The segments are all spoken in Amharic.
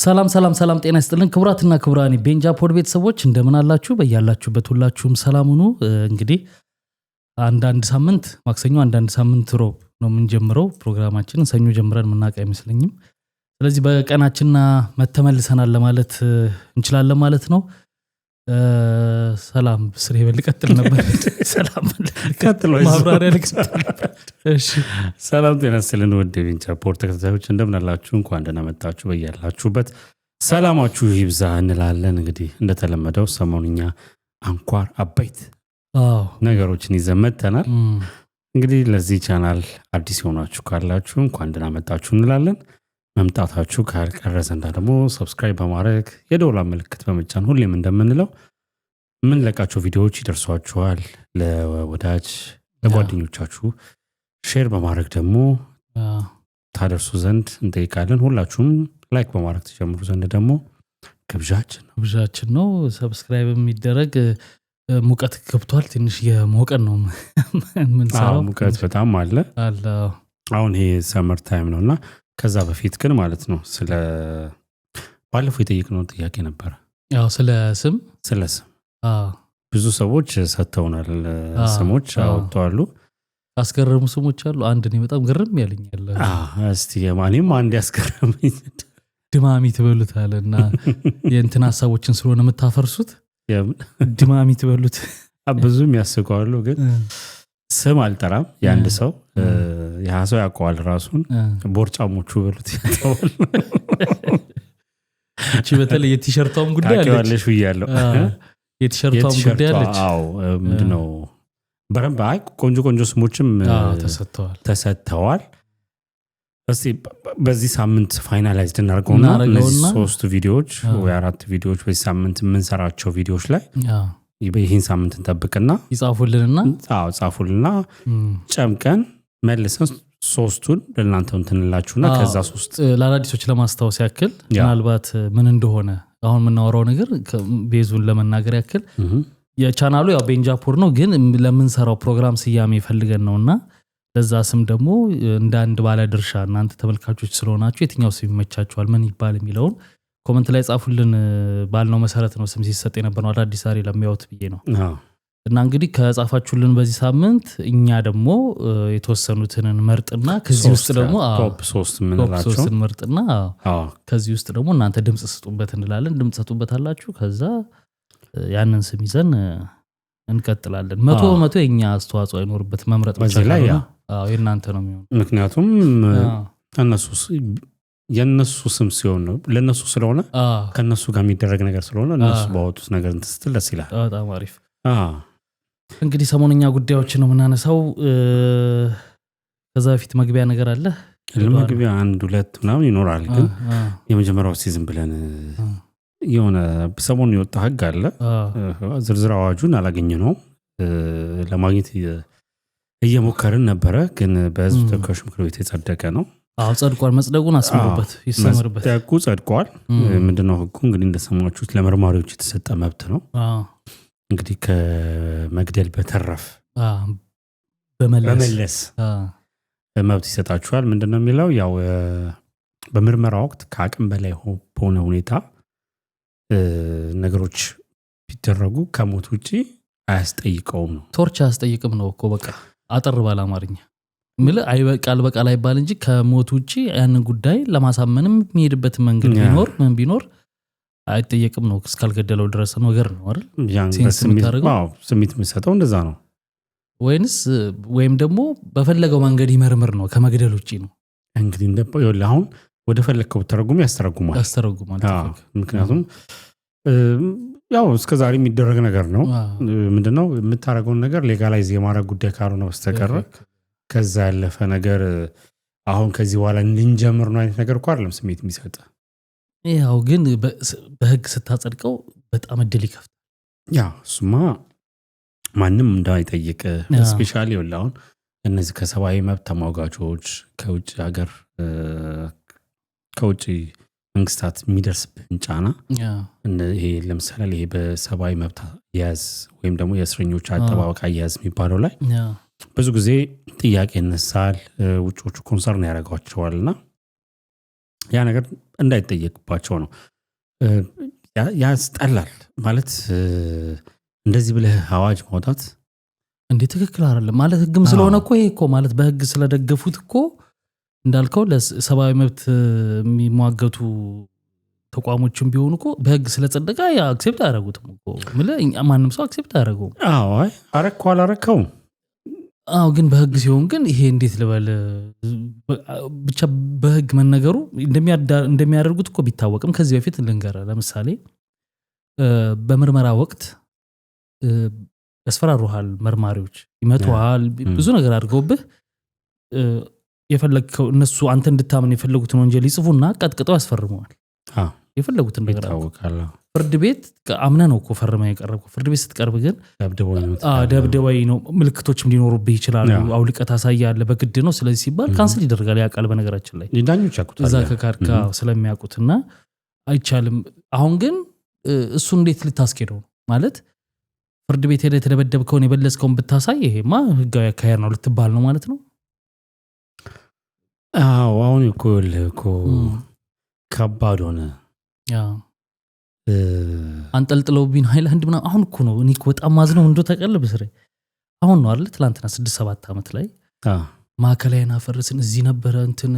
ሰላም ሰላም ሰላም ጤና ይስጥልን ክቡራትና ክቡራን ቤንጃ ፖድ ቤተሰቦች እንደምን አላችሁ? በያላችሁበት ሁላችሁም ሰላም ሁኑ። እንግዲህ አንዳንድ ሳምንት ማክሰኞ አንዳንድ ሳምንት ሮብ ነው የምንጀምረው ፕሮግራማችንን ሰኞ ጀምረን ምናውቅ አይመስለኝም። ስለዚህ በቀናችንና መተመልሰናል ለማለት እንችላለን ማለት ነው። ሰላም ስሬ በልቀጥል ነበር ሰላም ቀጥሎ ማብራሪያ ልክስት እሺ ሰላም ጤና ይስጥልን ውድ ቤንጃ ፖድ ተከታታዮች እንደምን አላችሁ? እንኳን ደህና መጣችሁ። በያላችሁበት ሰላማችሁ ይብዛ እንላለን። እንግዲህ እንደተለመደው ሰሞኑኛ አንኳር አበይት ነገሮችን ይዘን መጥተናል። እንግዲህ ለዚህ ቻናል አዲስ ሆናችሁ ካላችሁ እንኳን ደህና መጣችሁ እንላለን። መምጣታችሁ ካልቀረ ዘንዳ ደግሞ ሰብስክራይብ በማድረግ የደወል ምልክት በመጫን ሁሌም እንደምንለው ምን ለቃቸው ቪዲዮዎች ይደርሷችኋል። ለወዳጅ ለጓደኞቻችሁ ሼር በማድረግ ደግሞ ታደርሱ ዘንድ እንጠይቃለን። ሁላችሁም ላይክ በማድረግ ተጀምሩ ዘንድ ደግሞ ግብዣችን ነው። ሰብስክራይብ የሚደረግ ሙቀት ገብቷል። ትንሽ የሞቀን ነው ምን ሰራው ሙቀት በጣም አለ። አሁን ይሄ ሰመር ታይም ነውና ከዛ በፊት ግን ማለት ነው ስለ ባለፈው የጠየቅነው ጥያቄ ነበር። ያው ስለ ስም ብዙ ሰዎች ሰጥተውናል። ስሞች አወጣሉ። አስገረሙ ስሞች አሉ። አንድ ነው በጣም ግርም ያለኛል። እስቲ የማንም አንድ ያስገረመኝ ድማሚ ትበሉታልና የእንትን ሐሳቦችን ስለሆነ የምታፈርሱት ድማሚ ትበሉት ብዙም ያስቀዋሉ። ግን ስም አልጠራም የአንድ ሰው ያ ሰው ያውቀዋል ራሱን። ቦርጫሞቹ በሉት ያውቀዋል። እቺ በተለይ የቲሸርቷም ጉዳይ አለች። ታውቂዋለሽ ብያለሁ። የቲሸርቷም ጉዳይ አለች። አዎ ምንድነው በረም ባይ ቆንጆ ስሞችም ተሰጥተዋል። እስቲ በዚህ ሳምንት ፋይናላይዝድ እናርገውና እነዚህ 3 ቪዲዮዎች ወይ 4 ቪዲዮዎች በዚህ ሳምንት የምንሰራቸው ቪዲዮዎች ላይ ይሄን ሳምንት እንጠብቅና ጻፉልና ጨምቀን መልሰን 3ቱን ለእናንተ እንትንላችሁና ከዛ 3 ለአዲሶች ለማስታወስ ያክል ምናልባት ምን እንደሆነ አሁን የምናወራው ነገር ቤዙን ለመናገር ያክል የቻናሉ ያው ቤንጃ ፖድ ነው፣ ግን ለምንሰራው ፕሮግራም ስያሜ ፈልገን ነውና ለዛ ስም ደግሞ እንደ አንድ ባለ ድርሻ እናንተ ተመልካቾች ስለሆናችሁ የትኛው ስም ይመቻችኋል ምን ይባል የሚለውን ኮሜንት ላይ ጻፉልን ባልነው መሰረት ነው ስም ሲሰጥ የነበረው አዲስ አሪ ለሚያውት ብዬ ነው። እና እንግዲህ ከጻፋችሁልን በዚህ ሳምንት እኛ ደግሞ የተወሰኑትን መርጥና ከዚህ ውስጥ ደግሞ ቶፕ 3 ምንላቸው መርጥና ከዚህ ውስጥ ደግሞ እናንተ ድምጽ ስጡበት እንላለን። ድምጽ ሰጡበታላችሁ። ከዛ ያንን ስም ይዘን እንቀጥላለን። 100% የኛ አስተዋጽኦ አይኖርበት መምረጥ ብቻ ነው። የእናንተ ነው የሚሆነው። ምክንያቱም የነሱ ስም ሲሆን ነው ለነሱ ስለሆነ ከነሱ ጋር የሚደረግ ነገር ስለሆነ እነሱ ባወጡት ነገር እንትስትል ደስ ይላል። በጣም አሪፍ። እንግዲህ ሰሞንኛ ጉዳዮችን ነው የምናነሳው። ከዛ በፊት መግቢያ ነገር አለ። ለመግቢያ 1-2 ምናምን ይኖራል። ግን የመጀመሪያው ሲዝን ብለን የሆነ ሰሞኑን የወጣ ህግ አለ። ዝርዝር አዋጁን አላገኘነው ለማግኘት እየሞከርን ነበረ። ግን በህዝብ ተወካዮች ምክር ቤት የጸደቀ ነው። ጸድቋል። መጽደቁን አስመሩበት ይሰመርበት ጸድቋል። ምንድነው ህጉ? እንግዲህ እንደሰማችሁት ለመርማሪዎች የተሰጠ መብት ነው። እንግዲህ ከመግደል በተረፍ በመለስ መብት ይሰጣችኋል። ምንድነው የሚለው? ያው በምርመራ ወቅት ከአቅም በላይ በሆነ ሁኔታ ነገሮች ቢደረጉ ከሞት ውጪ አያስጠይቀውም ነው። ቶርች አያስጠይቅም ነው እኮ በቃ አጠር ባለ አማርኛ ምለ አይበቃል በቃል አይባል እንጂ ከሞት ውጪ ያንን ጉዳይ ለማሳመንም የሚሄድበት መንገድ ቢኖር አይጠየቅም ነው። እስካልገደለው ድረስ ነው ነገር ነው አይደል? ስሜት የሚሰጠው እንደዛ ነው። ወይም ደግሞ በፈለገው መንገድ ይመርምር ነው ከመግደል ውጪ ነው። እንግዲህ እንደው አሁን ወደ ፈለከው ተረጉም ያስተረጉማል። ምክንያቱም ያው እስከዛሬ የሚደረግ ነገር ነው። ምንድነው የምታረገውን ነገር ሌጋላይዝ የማድረግ ጉዳይ ካልሆነ በስተቀር ከዛ ያለፈ ነገር አሁን ከዚህ በኋላ እንጀምር ነው አይነት ነገር እኮ አይደለም ስሜት የሚሰጥ። ያው ግን በህግ ስታጸድቀው በጣም እድል ይከፍታል። ያው እሱማ ማንም እንዳይጠይቅ ስፔሻሊ አሁን እነዚህ ከሰብአዊ መብት ተሟጋቾች ከውጭ ሀገር ከውጭ መንግስታት የሚደርስብን ጫና ይሄ ለምሳሌ ይሄ በሰብአዊ መብት አያያዝ ወይም ደግሞ የእስረኞች አጠባበቅ አያያዝ የሚባለው ላይ ብዙ ጊዜ ጥያቄ ይነሳል። ውጮቹ ኮንሰርን ያደርጓቸዋልና ያ ነገር እንዳይጠየቅባቸው ነው። ያስጠላል ማለት እንደዚህ ብለህ አዋጅ ማውጣት እንዴ ትክክል አይደለም ማለት ህግም ስለሆነ እኮ ይሄ እኮ ማለት በህግ ስለደገፉት እኮ እንዳልከው ለሰብአዊ መብት የሚሟገቱ ተቋሞችም ቢሆኑ እኮ በህግ ስለጸደቀ ያ አክሴፕት አያደርጉትም እኮ ማንም ሰው አክሴፕት አያደርገውም። አይ አረከው አላረከው ግን በህግ ሲሆን ግን ይሄ እንዴት ልበል ብቻ በህግ መነገሩ እንደሚያደርጉት እኮ ቢታወቅም ከዚህ በፊት ልንገራ ለምሳሌ በምርመራ ወቅት ያስፈራሩሃል፣ መርማሪዎች ይመቱሃል፣ ብዙ ነገር አድርገውብህ የፈለግከው እነሱ አንተ እንድታምን የፈለጉትን ወንጀል ይጽፉና ቀጥቅጠው ያስፈርመዋል። የፈለጉትን ነገር ይታወቃል። ፍርድ ቤት አምነህ ነው እኮ ፈርመህ የቀረብከው። ፍርድ ቤት ስትቀርብ ግን ደብደባይ ነው፣ ምልክቶችም ሊኖሩብህ ይችላሉ። አውልቀህ ታሳያለህ፣ በግድ ነው። ስለዚህ ሲባል ካንስል ይደረጋል። ያ ቃል በነገራችን ላይ ዳኞች ያውቁታል፣ እዛ ከካርካ ስለሚያውቁትና አይቻልም። አሁን ግን እሱ እንዴት ልታስኬደው ነው ማለት ፍርድ ቤት ሄደህ የተደበደብከውን የበለስከውን ብታሳይ ይሄማ ህጋዊ አካሄድ ነው ልትባል ነው ማለት ነው። አሁን እኮ ከባድ ሆነ። አንጠልጥለውብኝ ሃይላንድ ምናምን አሁን እኮ ነው እኔ እኮ በጣም ማዝነው እንደው ተቀልብ ስሬ አሁን ነው አይደል ትላንትና 6-7 ዓመት ላይ ማከላይና ፈርስን እዚህ ነበረ እንትን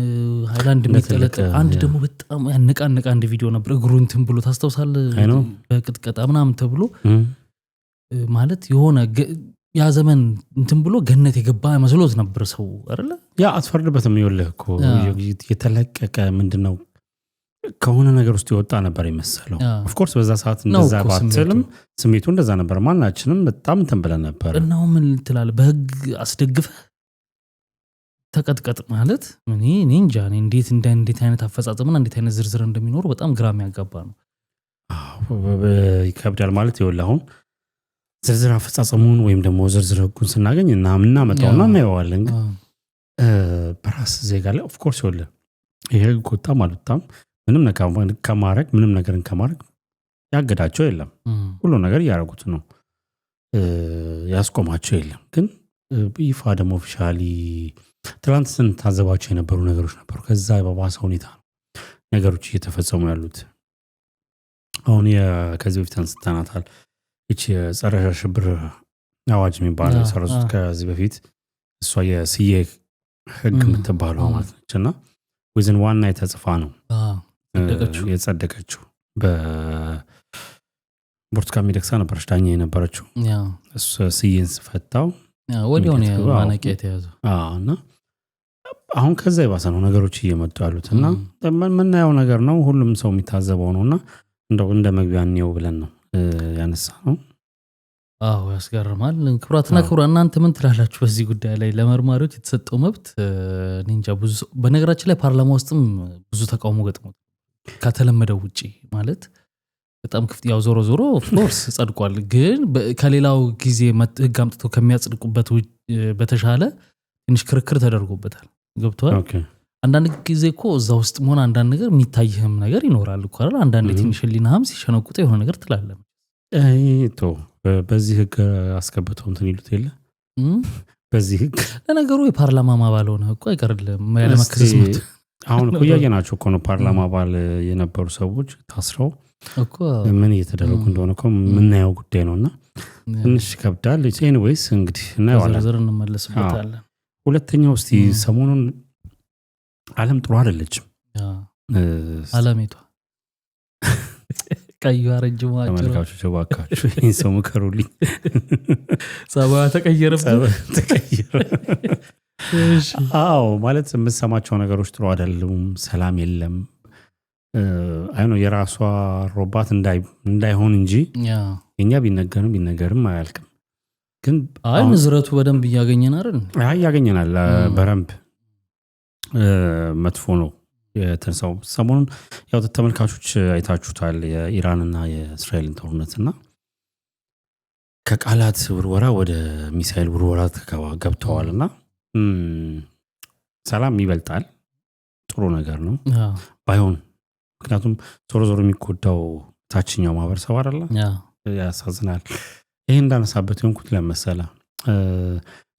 ሃይላንድ የሚጠለጥ አንድ ደግሞ በጣም ያነቃነቃ አንድ ቪዲዮ ነበር። እግሩ እንትን ብሎ ታስተውሳለህ በቅጥቀጣ ምናምን ተብሎ ማለት የሆነ ያ ዘመን እንትን ብሎ ገነት የገባ መስሎት ነበር ሰው አይደለ። ያ አትፈርድበትም። ይኸውልህ እኮ የተለቀቀ ምንድነው ከሆነ ነገር ውስጥ ይወጣ ነበር ይመስለው። ኦፍ ኮርስ በዛ ሰዓት እንደዛ ባትልም ስሜቱ እንደዛ ነበር። ማናችንም በጣም እንትን ብለን ነበር። እናው ምን ትላለህ በህግ አስደግፈህ ተቀጥቀጥ ማለት እኔ እንጃ እንዴት አይነት አፈጻጸምና እንዴት አይነት ዝርዝር እንደሚኖር በጣም ግራም ያጋባ ነው። ይከብዳል ማለት ይኸውልህ አሁን ዝርዝር አፈጻጸሙን ወይም ደግሞ ዝርዝር ህጉን ስናገኝ እና ምናመጣውና እናየዋለን። ግን በራስ ዜጋ ላይ ኦፍ ኮርስ ይኸውልህ ይሄ ቆጣም አልወጣም ምንም ነገርን ከማድረግ ያገዳቸው የለም። ሁሉ ነገር ያደረጉት ነው፣ ያስቆማቸው የለም። ግን ይፋ ደግሞ ኦፊሻሊ ትላንት ስንታዘባቸው የነበሩ ነገሮች ነበሩ። ከዛ በባሰ ሁኔታ ነው ነገሮች እየተፈጸሙ ያሉት። አሁን ከዚህ በፊት አንስተናታል እቺ የጸረ ሽብር አዋጅ የሚባለው ሰረዙት ከዚህ በፊት እሷ የሲኤ ህግ የምትባለው ማለት ነችና ወይዘን ዋና የተጽፋ ነው የጸደቀችው። በብርቱካን ሚደቅሳ ነበረች ዳኛ የነበረችው። እሱ ሲኤን ስፈታው ወዲያው ነው ማነቂያ የተያዘው። እና አሁን ከዛ የባሰ ነው ነገሮች እየመጡ ያሉትና ምናየው ነገር ነው፣ ሁሉም ሰው የሚታዘበው ነውና እንደው እንደ መግቢያ ነው ብለን ነው ያነሳ ነው። ያስገርማል። ክቡራትና ክቡራን እናንተ ምን ትላላችሁ በዚህ ጉዳይ ላይ? ለመርማሪዎች የተሰጠው መብት ኒንጃ ብዙ በነገራችን ላይ ፓርላማ ውስጥም ብዙ ተቃውሞ ገጥሞት ከተለመደው ውጪ ማለት በጣም ክፍት ያው ዞሮ ኦፍ ኮርስ ጸድቋል። ግን ከሌላው ጊዜ ህግ አምጥተው ከሚያጽድቁበት በተሻለ ትንሽ ክርክር ተደርጎበታል። ገብቷል። አንዳንድ ጊዜ እኮ እዛ ውስጥ መሆን አንዳንድ ነገር የሚታይህም ነገር ይኖራል እኮ አይደል? አንዳንድ ትንሽ ህሊናህም ሲሸነቁጥ የሆነ ነገር ትላለህ። በዚህ ህግ አስገብተው እንትን ይሉት የለ በዚህ ህግ ለነገሩ የፓርላማ አባል ሆነ እኮ አይቀርልም ያለመከሰስ ነው። አሁን እኮ ያየናቸው እኮ ነው ፓርላማ አባል የነበሩ ሰዎች ታስረው እኮ ምን እየተደረጉ እንደሆነ እኮ የምናየው ጉዳይ ነውና ትንሽ ይከብዳል። ኤኒዌይስ እንግዲህ እናየዋለን፣ ዝርዝር እንመለስበታለን። ሁለተኛው እስቲ ሰሞኑን ዓለም ጥሩ አይደለችም። ዓለሜቷ ቀዩ አረጅም አጭሩ ተመልካቾች እባካችሁ ይህን ሰው ምከሩልኝ። ጸባዋ ተቀየረ። ማለት የምትሰማቸው ነገሮች ጥሩ አይደሉም። ሰላም የለም። የራሷ ሮባት እንዳይሆን እንጂ የኛ ቢነገርም አያልቅም። ግን ንዝረቱ በደንብ እያገኘን አይደል? ያገኘናል በረምብ መጥፎ ነው የተነሳው። ሰሞኑን ያው ተመልካቾች አይታችሁታል የኢራንና የእስራኤልን ጦርነትና ከቃላት ውርወራ ወደ ሚሳኤል ውርወራ ገብተዋልና ሰላም ይበልጣል። ጥሩ ነገር ነው ባይሆን፣ ምክንያቱም ዞሮ የሚጎዳው ታችኛው ማህበረሰብ አይደለ? ያሳዝናል። ይሄ እንዳነሳበት የሆንኩት ለመሰለ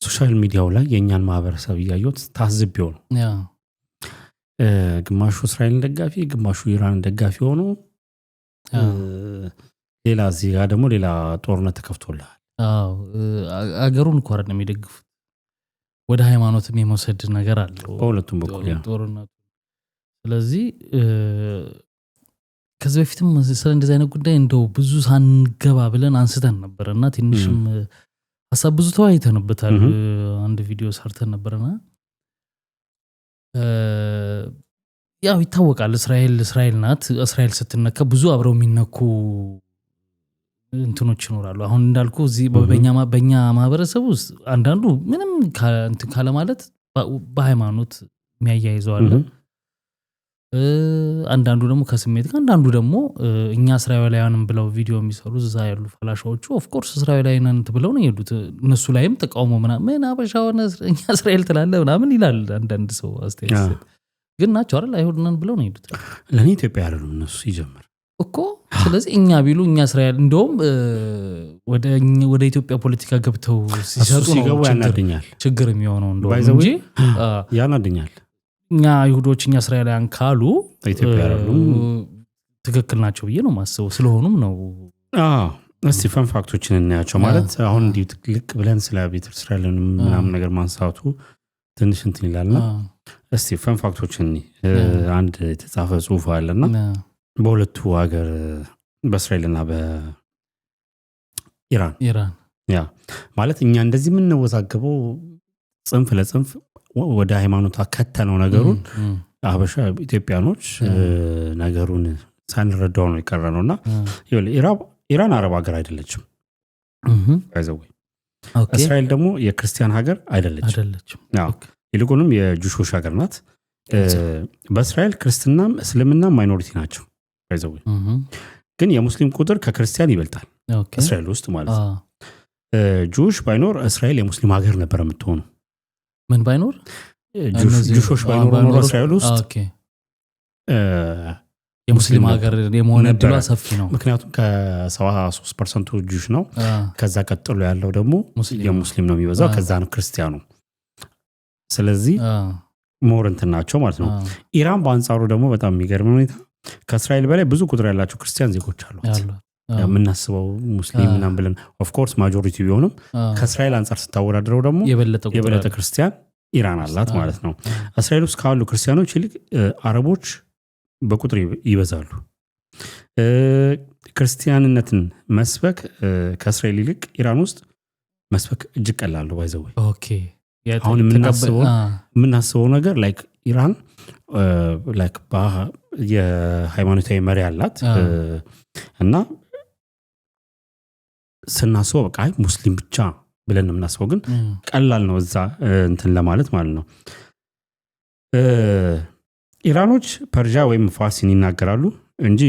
ሶሻል ሚዲያው ላይ የኛን ማህበረሰብ እያየሁት ታዝቤው ነው። ግማሹ እስራኤልን ደጋፊ ግማሹ ኢራንን ደጋፊ ሆኖ ሌላ እዚህ ጋር ደግሞ ሌላ ጦርነት ተከፍቶልሃል። አዎ አገሩን እኮ አይደለም የሚደግፉት ወደ ሃይማኖትም የመውሰድ ነገር አለው በሁለቱም በኩል ያ ጦርነቱ። ስለዚህ ከዚህ በፊትም ስለ እንደዚህ አይነት ጉዳይ እንደው ብዙ ሳንገባ ብለን አንስተን ነበርና ትንሽም ሐሳብ ብዙ ተወያይተንበታል። አንድ ቪዲዮ ሰርተን ነበርና ያው ይታወቃል እስራኤል ናት። እስራኤል ስትነካ ብዙ አብረው የሚነኩ እንትኖች ይኖራሉ። አሁን እንዳልኩ እዚህ በእኛ ማህበረሰብ ውስጥ አንዳንዱ ምንም እንትን ካለ ማለት በሃይማኖት የሚያያይዘው አለ። አንዳንዱ ደግሞ ከስሜት ጋር፣ አንዳንዱ ደግሞ እኛ እስራኤላውያንም ብለው ቪዲዮ የሚሰሩ እዛ ያሉ ፈላሻዎቹ ኦፍ ኮርስ እስራኤላውያን ብለው ነው የሄዱት። እነሱ ላይም ተቃውሞ ምናምን አበሻ ሆነ እኛ እስራኤል ትላለህ ምናምን ይላል አንዳንድ ሰው አስተያየት። ግን ናቸው አይደል አይሁድ ነን ብለው ነው የሄዱት። ለኔ ኢትዮጵያ አይደሉም እነሱ ይጀምር እኮ። ስለዚህ እኛ ቢሉ እኛ እስራኤል እንደውም ወደ ኢትዮጵያ ፖለቲካ ገብተው ሲሰጡ ነው ችግር የሚሆነው እንደውም እንጂ ያናድኛል። እኛ አይሁዶች እኛ እስራኤላውያን ካሉ ኢትዮጵያ አይደሉም ትክክል ናቸው ብዬ ነው ማስበው። ስለሆኑም ነው እስቲ ፈን ፋክቶችን እናያቸው። ማለት አሁን እንዲሁ ልቅ ብለን ስለ ቤተ እስራኤልን ምናምን ነገር ማንሳቱ ትንሽ እንትን ይላልና እስቲ ፈን ፋክቶችን አንድ የተጻፈ ጽሁፍ አለና በሁለቱ ሀገር በእስራኤልና በኢራን ያ ማለት እኛ እንደዚህ የምንወዛገበው ጽንፍ ለጽንፍ ወደ ሃይማኖት አከተነው ነገሩን አበሻ ኢትዮጵያኖች ነገሩን ሳንረዳው ነው የቀረነውና ኢራን አረብ ሀገር አይደለችም። ባይዘው እስራኤል ደግሞ የክርስቲያን ሀገር አይደለችም። ይልቁንም የጁሾች ሀገር ናት። በእስራኤል ክርስትናም እስልምናም ማይኖሪቲ ናቸው። ባይዘው ግን የሙስሊም ቁጥር ከክርስቲያን ይበልጣል እስራኤል ውስጥ ማለት ነው። ጁሽ ባይኖር እስራኤል የሙስሊም ሀገር ነበር የምትሆነው። ምን ባይኖር ጁሾች ባይኖር ነው እስራኤል ውስጥ የሙስሊም ሀገር የመሆን እድሏ ሰፊ ነው። ምክንያቱም ከ73% ጁሽ ነው። ከዛ ቀጥሎ ያለው ደግሞ የሙስሊም ነው የሚበዛው። ከዛ ነው ክርስቲያኑ። ስለዚህ ሞረንት ናቸው ማለት ነው። ኢራን በአንጻሩ ደግሞ በጣም የሚገርም ሁኔታ ከእስራኤል በላይ ብዙ ቁጥር ያላቸው ክርስቲያን ዜጎች አሏት። የምናስበው ሙስሊም ምናምን ብለን ኦፍ ኮርስ ማጆሪቲ ቢሆንም ከእስራኤል አንጻር ስታወዳድረው ደግሞ የበለጠ ክርስቲያን ኢራን አላት ማለት ነው። እስራኤል ውስጥ ካሉ ክርስቲያኖች ይልቅ አረቦች በቁጥር ይበዛሉ። ክርስቲያንነትን መስበክ ከእስራኤል ይልቅ ኢራን ውስጥ መስበክ እጅግ ቀላል ነው። ባይዘው አሁን የምናስበው ነገር ላይክ ኢራን ላይክ የሃይማኖታዊ መሪ አላት እና ስናስበው በቃ ሙስሊም ብቻ ብለን የምናስበው ግን ቀላል ነው እዛ እንትን ለማለት ማለት ነው። ኢራኖች ፐርዣ ወይም ፋርሲን ይናገራሉ እንጂ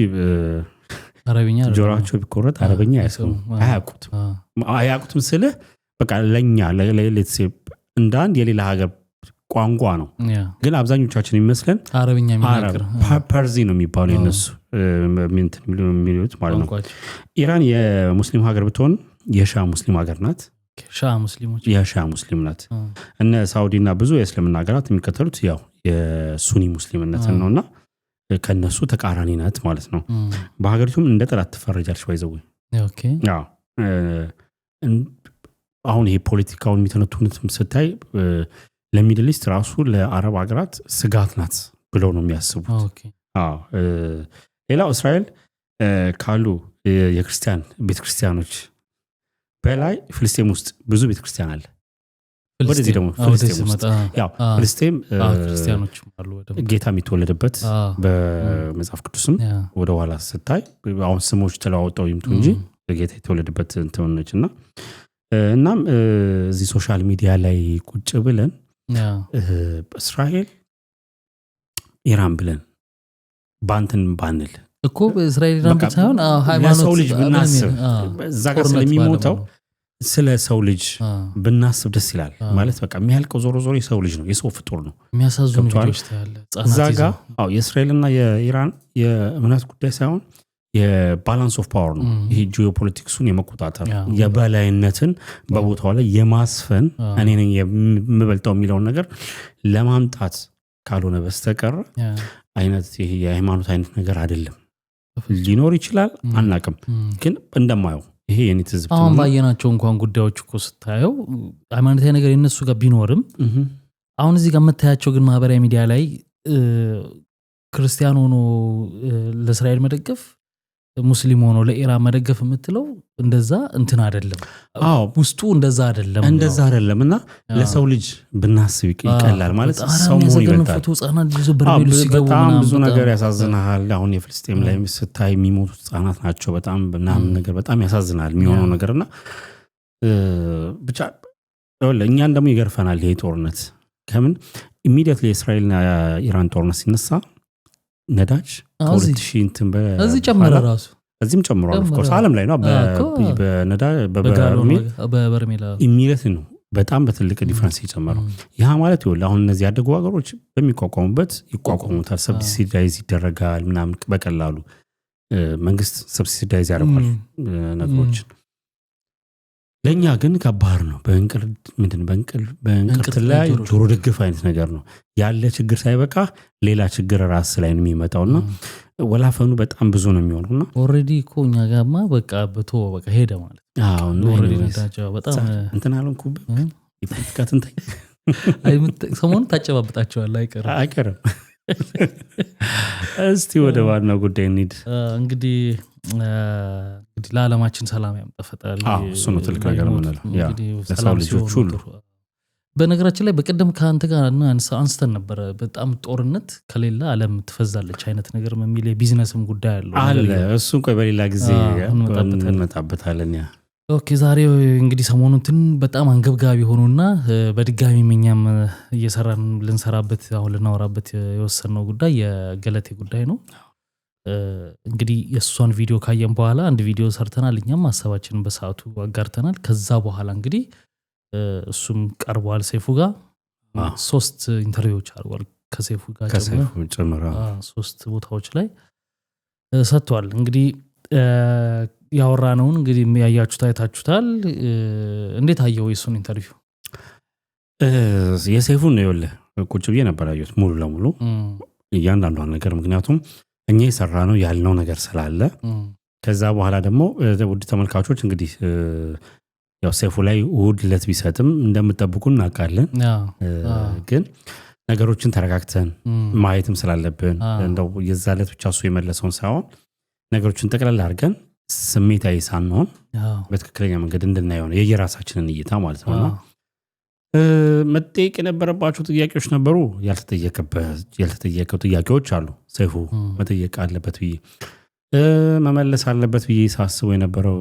አረብኛ ጆሮአቸው ቢቆረጥ አረብኛ አያውቁትም ስልህ በቃ ለኛ ለሌት እንደ አንድ የሌላ ሀገር ቋንቋ ነው። ግን አብዛኞቻችን የሚመስለን አረብኛ የሚናገር ፐርዚ ነው የሚባለው የነሱ የሚሉት ማለት ነው። ኢራን የሙስሊም ሀገር ብትሆን የሻ ሙስሊም ሀገር ናት። የሻ ሙስሊም ናት። እነ ሳውዲና ብዙ የእስልምና ሀገራት የሚከተሉት ያው የሱኒ ሙስሊምነትን ነውና ከነሱ ተቃራኒ ናት ማለት ነው። በሀገሪቱም እንደ ጠላት ትፈረጃለች። ባይዘው አሁን ይሄ ፖለቲካውን የሚተነቱኑትም ስታይ ለሚድል ኢስት ራሱ ለአረብ ሀገራት ስጋት ናት ብለው ነው የሚያስቡት። ሌላው እስራኤል ካሉ የክርስቲያን ቤተክርስቲያኖች በላይ ፍልስጤም ውስጥ ብዙ ቤተክርስቲያን አለ። ወደዚህ ደግሞ ፍልስጤም ክርስቲያኖች አሉ። ጌታ የሚተወለደበት በመጽሐፍ ቅዱስም ወደ ኋላ ስታይ አሁን ስሞች ተለዋውጠው ይምጡ እንጂ ጌታ የተወለደበት እንትን ነችና እናም እዚህ ሶሻል ሚዲያ ላይ ቁጭ ብለን እስራኤል ኢራን ብለን ባንተን ባንል እኮ በእስራኤል ኢራን ብቻ ሳይሆን ሃይማኖት ሰው ልጅ ብናስብ እዛ ጋር ስለሚሞተው ስለ ሰው ልጅ ብናስብ ደስ ይላል። ማለት በቃ የሚያልቀው ዞሮ የሰው ልጅ ነው፣ የሰው ፍጡር ነው። የሚያሳዝኑ ልጆች ታያለ እዛ ጋር። የእስራኤልና የኢራን የእምነት ጉዳይ ሳይሆን የባላንስ ኦፍ ፓወር ነው። ይሄ ጂኦፖለቲክሱን የመቆጣጠር የበላይነትን በቦታው ላይ የማስፈን እኔ ነኝ የምበልጠው የሚለውን ነገር ለማምጣት ካልሆነ በስተቀር አይነት ይሄ የሃይማኖት አይነት ነገር አይደለም። ሊኖር ይችላል አናቅም፣ ግን እንደማየው ይሄ የኔ ትዝብት ነው። አሁን ባየናቸው እንኳን ጉዳዮች እኮ ስታየው ሃይማኖታዊ ነገር የነሱ ጋር ቢኖርም አሁን እዚህ ጋር መታያቸው ግን ማህበራዊ ሚዲያ ላይ ክርስቲያን ሆኖ ለእስራኤል መደገፍ ሙስሊም ሆኖ ለኢራን መደገፍ የምትለው እንደዛ እንትን አይደለም። ውስጡ እንደዛ አይደለምና ለሰው ልጅ ብናስብ ይቀላል ማለት ሰው ሆኖ ይበልጣል። በጣም ብዙ ነገር ያሳዝናል። አሁን የፍልስጤም ላይ ስታይ የሚሞቱ ህፃናት ናቸው በጣም ምናምን ነገር በጣም ያሳዝናል የሚሆነው ነገርና ብቻ እኛን ደግሞ ይገርፈናል ይሄ ጦርነት። ከምን ኢሚዲየትሊ የእስራኤልና ኢራን ጦርነት ሲነሳ ነዳጅ ከ2000 እንትን እዚህ ጨመረ ራሱ እዚህም ጨምሯል። ኦፍ ኮርስ ዓለም ላይ ነው በነዳጅ በበርሜል ኢሚዲየት ነው በጣም በትልቅ ዲፈረንስ የጨመረው። ያ ማለት ይኸውልህ አሁን እነዚህ ያደጉ ሀገሮች በሚቋቋሙበት ይቋቋሙታል፣ ሰብሲዳይዝ ይደረጋል ምናምን በቀላሉ መንግስት ሰብሲዳይዝ ያደርጋል ነገሮችን። ለኛ ግን ከባድ ነው። በእንቅርት ላይ ጆሮ ደግፍ አይነት ነገር ነው ያለ ችግር ሳይበቃ ሌላ ችግር ራስ ላይ ነው የሚመጣውና ወላፈኑ በጣም ብዙ ነው የሚሆነውና ኦሬዲ እኮ እኛ ጋርማ በቃ በቃ ሄደ ማለት ኦሬዲ ነዳቸው በጣም እንትን አልኩብ ይፈትካትን ታይ ሰሞኑን ታጨባብጣቸዋል አይቀርም። እስቲ ወደ ዋናው ጉዳይ እንሂድ። እንግዲህ ለዓለማችን ሰላም ያምጣ ፈጣሪ። እሱ ነው ትልቅ ነገር ምንለው ለሰው ልጆች ሁሉ። በነገራችን ላይ በቀደም ከአንተ ጋር አንስተን ነበረ በጣም ጦርነት ከሌላ ዓለም ትፈዛለች አይነት ነገር የሚል የቢዝነስም ጉዳይ አለ። እሱን ቆይ በሌላ ጊዜ እንመጣበታለን። ኦኬ ዛሬ እንግዲህ ሰሞኑን በጣም አንገብጋቢ ሆኖና በድጋሚ እኛም እየሰራን ልንሰራበት አሁን ልናወራበት የወሰነው ጉዳይ የገለቴ ጉዳይ ነው። እንግዲህ የሷን ቪዲዮ ካየን በኋላ አንድ ቪዲዮ ሰርተናል፣ እኛም ሐሳባችንን በሰዓቱ አጋርተናል። ከዛ በኋላ እንግዲህ እሱም ቀርቧል ሰይፉ ጋር 3 ኢንተርቪዎች አድርጓል ከሰይፉ ጋር ጨምሮ 3 ቦታዎች ላይ ሰጥቷል። እንግዲህ ያወራነውን እንግዲህ ያያችሁት አይታችሁታል። እንዴት አየው የሱን ኢንተርቪው? የሰይፉን ነው ይወለ ቁጭ ብዬ ነበር አየሁት ሙሉ ለሙሉ እያንዳንዷን ነገር፣ ምክንያቱም እኛ የሰራነው ያልነው ነገር ስላለ። ከዛ በኋላ ደግሞ ውድ ተመልካቾች እንግዲህ ያው ሰይፉ ላይ ውድለት ቢሰጥም እንደምትጠብቁ እናውቃለን። ግን ነገሮችን ተረጋግተን ማየትም ስላለብን እንደው የዛለት ብቻ እሱ የመለሰውን ሳይሆን ነገሮችን ጠቅላላ አድርገን ስሜታዊ ሳንሆን በትክክለኛ መንገድ እንድናየው ነው የየራሳችንን እይታ ማለት ነውና መጠየቅ የነበረባቸው ጥያቄዎች ነበሩ። ያልተጠየቀው ጥያቄዎች አሉ። ሰይፉ መጠየቅ አለበት ብዬ መመለስ አለበት ብዬ ሳስበው የነበረው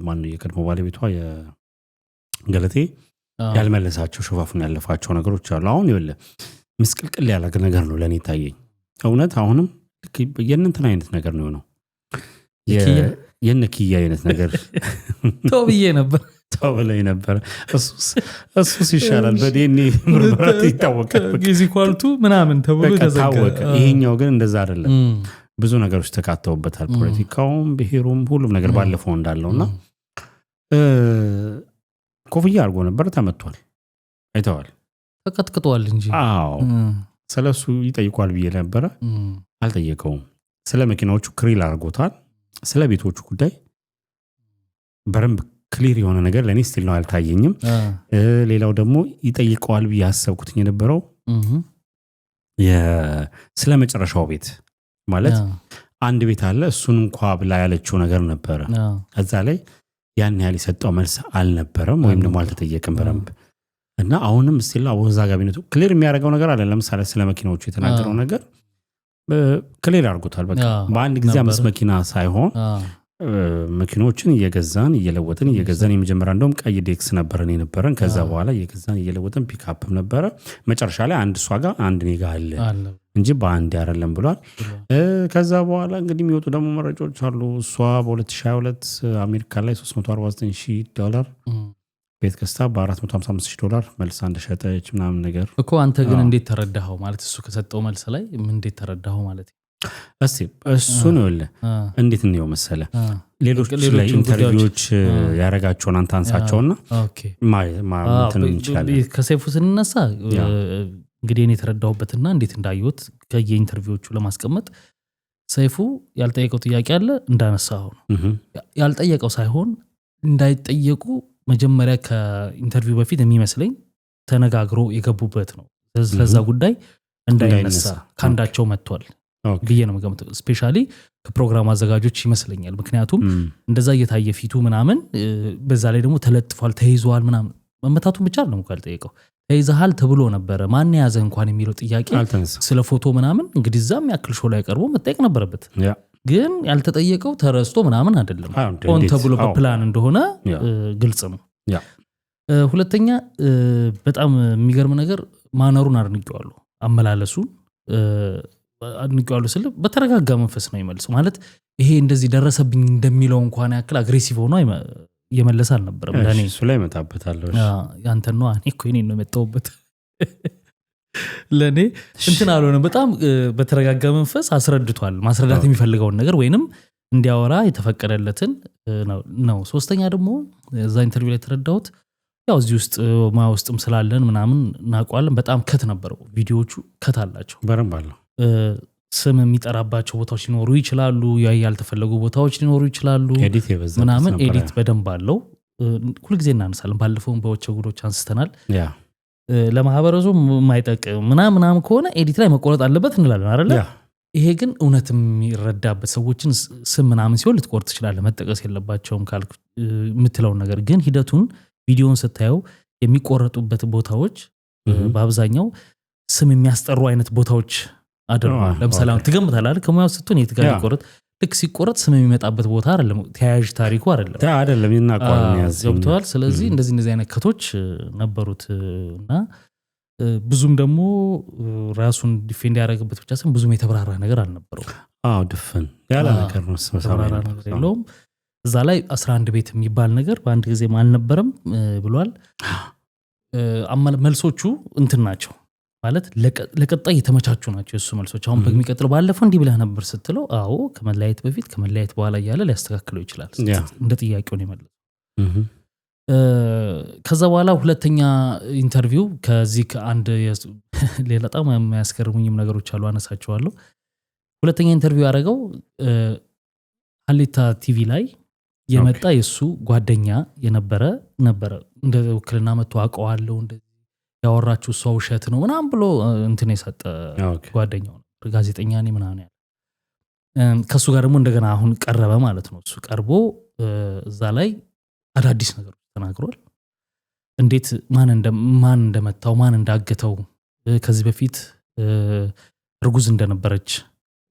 ማነው የቀድሞ ባለቤቷ የገለቴ ያልመለሳቸው ሸፋፉን ያለፋቸው ነገሮች አሉ። አሁን ይኸውልህ ምስቅልቅል ያለ ነገር ነው ለኔ ታየኝ። እውነት አሁንም የእንትን አይነት ነገር ነው ነው የነኪያ አይነት ነገር ተውብዬ ነበር ተውብለኝ ነበር። እሱስ ይሻላል በዲኤንኤ ምርመራ ይታወቃል ጊዜ ኳልቱ ምናምን ተብሎ ተዘጋወቀ። ይሄኛው ግን እንደዛ አይደለም። ብዙ ነገሮች ተካተውበታል። ፖለቲካውም ብሔሩም ሁሉም ነገር ባለፈው እንዳለውና ኮፍያ አድርጎ ነበር ተመቷል። አይተዋል ተቀጥቅጧል እንጂ ስለሱ ይጠይቋል ብዬ ነበር። አልጠየቀውም። ስለ መኪናዎቹ ክሪል አድርጎታል። ስለ ቤቶቹ ጉዳይ በረምብ ክሊር የሆነ ነገር ለኔ ስቲል ነው አልታየኝም። ሌላው ደግሞ ይጠይቀዋል ብዬ አሰብኩት የነበረው ስለ መጨረሻው ቤት ማለት አንድ ቤት አለ እሱን እንኳን ብላ ያለችው ነገር ነበር። ከዛ ላይ ያን ያህል የሰጠው መልስ አልነበረም ወይም ደግሞ አልተጠየቀም በረምብ እና አሁንም ስቲል አወዛጋቢነቱ ክሊር የሚያደርገው ነገር አለ። ለምሳሌ ስለ መኪናዎቹ የተናገረው ነገር ክሊር አድርጎታል። በቃ በአንድ ጊዜ 5 መኪና ሳይሆን መኪኖችን እየገዛን የመጀመሪያ እንደውም ቀይ ዴክስ ነበረን የነበረን። ከዛ በኋላ እየገዛን እየለወጥን ፒክአፕም ነበረ። መጨረሻ ላይ አንድ እሷ ጋር አንድ እኔ ጋር አለ እንጂ በአንድ አይደለም ብሏል። ከዛ በኋላ እንግዲህ የሚወጡ ደግሞ መረጃዎች አሉ። እሷ በ2022 አሜሪካ ላይ $349,000 ቤት ገዝታ $455,000 መልሳ እንደሸጠች ምናምን ነገር እኮ። አንተ ግን እንዴት ተረዳኸው? ማለት እሱ ከሰጠው መልስ ላይ ምን እንዴት ተረዳኸው ማለት? እስቲ እሱ ነው ለለ እንዴት ነው መሰለ ሌሎች ላይ ኢንተርቪዎች ያረጋቸውን አንተ አንሳቸውና ኦኬ እንችላለን። ከሰይፉ ስንነሳ እንግዲህ እኔ የተረዳሁበትና እንዴት እንዳየሁት ከየኢንተርቪዎቹ ለማስቀመጥ ሰይፉ ያልጠየቀው ጥያቄ አለ እንዳነሳው ነው ያልጠየቀው ሳይሆን እንዳይጠየቁ መጀመሪያ ከኢንተርቪው በፊት የሚመስለኝ ተነጋግሮ የገቡበት ነው ስለዛ ጉዳይ እንዳይነሳ ካንዳቸው መጥቷል ብዬ ነው መገምተው ስፔሻሊ ከፕሮግራም አዘጋጆች ይመስለኛል ምክንያቱም እንደዛ እየታየ ፊቱ ምናምን በዛ ላይ ደግሞ ተለጥፏል ተይዟል ምናምን መመታቱን ብቻ ነው ካልጠየቀው ተይዘሃል ተብሎ ነበር ማን ያዘ እንኳን የሚለው ጥያቄ ስለ ፎቶ ምናምን እንግዲህ ዛም ያክል ሾው ላይ ቀርቦ መጠየቅ ነበረበት ግን ያልተጠየቀው ተረስቶ ምናምን አይደለም ኦን ተብሎ በፕላን እንደሆነ ግልጽ ነው ሁለተኛ በጣም የሚገርም ነገር ማነሩን አድንቄዋለሁ አመላለሱን አድንቄዋለሁ ስለ በተረጋጋ መንፈስ ነው ይመልስ ማለት ይሄ እንደዚህ ደረሰብኝ እንደሚለው እንኳን ያክል አግሬሲቭ ሆኖ የመለሰ አልነበረም ለኔ እሱ ላይ መጣበታለሁ ያንተ ነው እኔ እኮ እኔ ነው መጣውበት ለኔ እንትን አልሆነ በጣም በተረጋጋ መንፈስ አስረድቷል ማስረዳት የሚፈልገውን ነገር ወይንም እንዲያወራ የተፈቀደለትን ነው ሶስተኛ ደግሞ እዛ ኢንተርቪው ላይ ተረዳሁት ያው እዚህ ውስጥ ማውስጥም ስላለን ምናምን ናቋለን በጣም ከት ነበረው ቪዲዮዎቹ ከት አላቸው በረምባለው ስም የሚጠራባቸው ቦታዎች ሊኖሩ ይችላሉ ያልተፈለጉ ቦታዎች ሊኖሩ ይችላሉ ምናምን ኤዲት በደንብ አለው ሁሉ ጊዜ እናነሳለን ባለፈው በወቸ ጉዶች አንስተናል ለማህበረሱ የማይጠቅም ምናምን ከሆነ ኤዲት ላይ መቆረጥ አለበት እንላለን አይደል ይሄ ግን እውነትም የሚረዳበት ሰዎችን ስም ምናምን ሲሆን ልትቆርጥ ይችላል መጠቀስ የለባቸውም ካልኩ የምትለው ነገር ግን ሂደቱን ቪዲዮን ስታየው የሚቆረጡበት ቦታዎች በአብዛኛው ስም የሚያስጠሩ አይነት ቦታዎች አደረዋል ለምሳሌ ትገምታለህ አይደል ከሙያው ስትሆን የትጋር ይቆረጥ ልክ ሲቆረጥ ስም የሚመጣበት ቦታ አይደለም ተያያዥ ታሪኩ አይደለም ይናቋል ያዝብቷል ስለዚህ እንደዚህ አይነት ከቶች ነበሩት እና ብዙም ደግሞ ራሱን ዲፌንድ ያደረገበት ብቻ ሳይሆን ብዙም የተብራራ ነገር አልነበረው ድፍን ያለ ነገር ነው ተብራራ ነገር የለውም እዛ ላይ 11 ቤት የሚባል ነገር በአንድ ጊዜ አልነበረም ብሏል መልሶቹ እንትን ናቸው ማለት ለቀጣይ የተመቻቹ ናቸው እሱ መልሶች አሁን በሚቀጥለው ባለፈው እንዲህ ብለህ ነበር ስትለው አዎ ከመለያየት በፊት ከመለያየት በኋላ ያለ ሊያስተካክለው ይችላል እንደ ጥያቄው ነው ማለት ከዛ በኋላ ሁለተኛ ኢንተርቪው ከዚህ ከአንድ ሌላ በጣም የሚያስገርሙኝም ነገሮች አሉ አነሳቸዋለሁ ሁለተኛ ኢንተርቪው ያደረገው ሀሌታ ቲቪ ላይ የመጣ የሱ ጓደኛ የነበረ እንደ ወክልና መጥቶ አውቀዋለሁ እንደ ያወራችሁ ሰው ውሸት ነው ምናምን ብሎ እንትን የሰጠ ጓደኛው ነው ጋዜጠኛ ነኝ ምናምን ያለ ከሱ ጋር ደግሞ እንደገና አሁን ቀረበ ማለት ነው እሱ ቀርቦ እዛ ላይ አዳዲስ ነገሮች ተናግሯል እንዴት ማን እንደመታው ማን እንዳገተው ከዚህ በፊት እርጉዝ እንደነበረች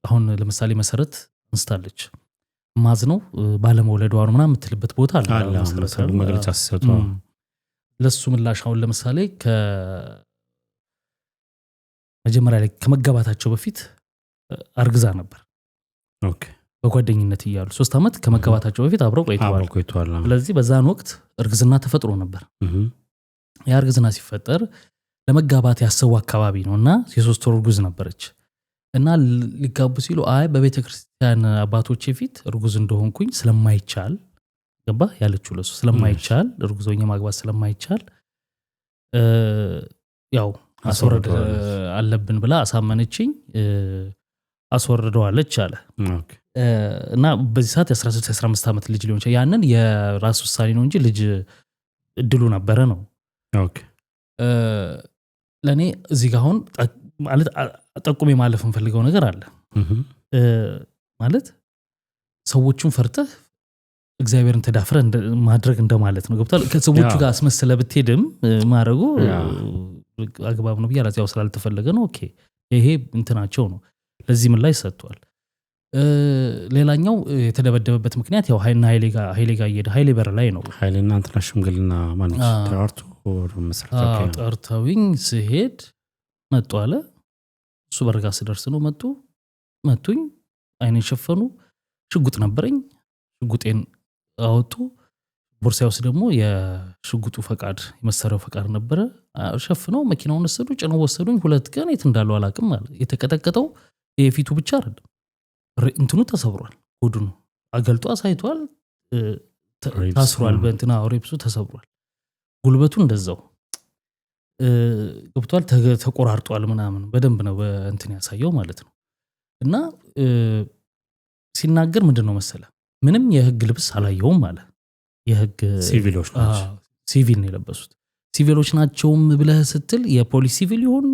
አሁን ለምሳሌ መሰረት እንስታለች ማዝነው ባለመውለዷ ነው ምናምን የምትልበት ቦታ አለ መሰረት መግለጫ ሲሰጡ ለሱ ምላሽ አሁን ለምሳሌ መጀመሪያ ላይ ከመጋባታቸው በፊት አርግዛ ነበር በጓደኝነት እያሉ 3 አመት ከመጋባታቸው በፊት አብረው ቆይተዋል ስለዚህ በዛን ወቅት እርግዝና ተፈጥሮ ነበር ያ እርግዝና ሲፈጠር ለመጋባት ያሰው አካባቢ ነውና የ3 ወር እርጉዝ ነበረች እና ሊጋቡ ሲሉ አይ በቤተክርስቲያን አባቶቼ ፊት እርጉዝ እንደሆንኩኝ ስለማይቻል ገባ ያለችው ለሱ ስለማይቻል እርጉዞኛ ማግባት ስለማይቻል ያው አስወረድ አለብን ብላ አሳመነችኝ አስወረደዋለች አለ እና በዚህ ሰዓት 16-15 አመት ልጅ ሊሆን ይችላል ያንን የራስ ውሳኔ ነው እንጂ ልጅ እድሉ ነበረ ነው ለኔ እዚህ ጋር አሁን ማለት ጠቁሜ ማለፍ እንፈልገው ነገር አለ ማለት ሰዎቹን ፈርተህ እግዚአብሔርን ተዳፍረ ማድረግ እንደማለት ነው ገብቷል ከሰዎቹ ጋር አስመስለ ብትሄድም ማረጉ አግባብ ነው ብያለሁ ያው ስላልተፈለገ ነው ኦኬ ይሄ እንትናቸው ነው ለዚህ ምን ላይ ሰጥቷል ሌላኛው የተደበደበበት ምክንያት ያው ኃይሌ ጋር እየሄደ ኃይሌ በር ላይ ነው ኃይሌና እንትና ሽምግልና ማለት ተራርቶ ወር መስራታቸው ጠርተውኝ ሲሄድ መጡ አለ እሱ በርጋ ስደርስ ነው መጡኝ አይኔን ሸፈኑ ሽጉጥ ነበረኝ ሽጉጤን አወጡ ቦርሳው ውስጥ ደግሞ የሽጉጡ ፈቃድ የመሰረው ፈቃድ ነበረ ሸፍነው መኪናውን ወሰዱ ጭነው ወሰዱኝ 2 ቀን የት እንዳለው አላቅም ማለት የተቀጠቀጠው የፊቱ ብቻ አይደለም እንትኑ ተሰብሯል ሆዱን አገልጦ አሳይቷል ታስሯል በእንትና ሬፕሱ ተሰብሯል ጉልበቱ እንደዛው ገብቷል ተቆራርጧል ምናምን በደንብ ነው እንትን ያሳየው ማለት ነው። እና ሲናገር ምንድነው መሰለ ምንም የህግ ልብስ አላየውም ማለት የህግ ሲቪሎች ናቸው ሲቪል ነው የለበሱት ሲቪሎች ናቸውም ብለህ ስትል የፖሊስ ሲቪል ይሁን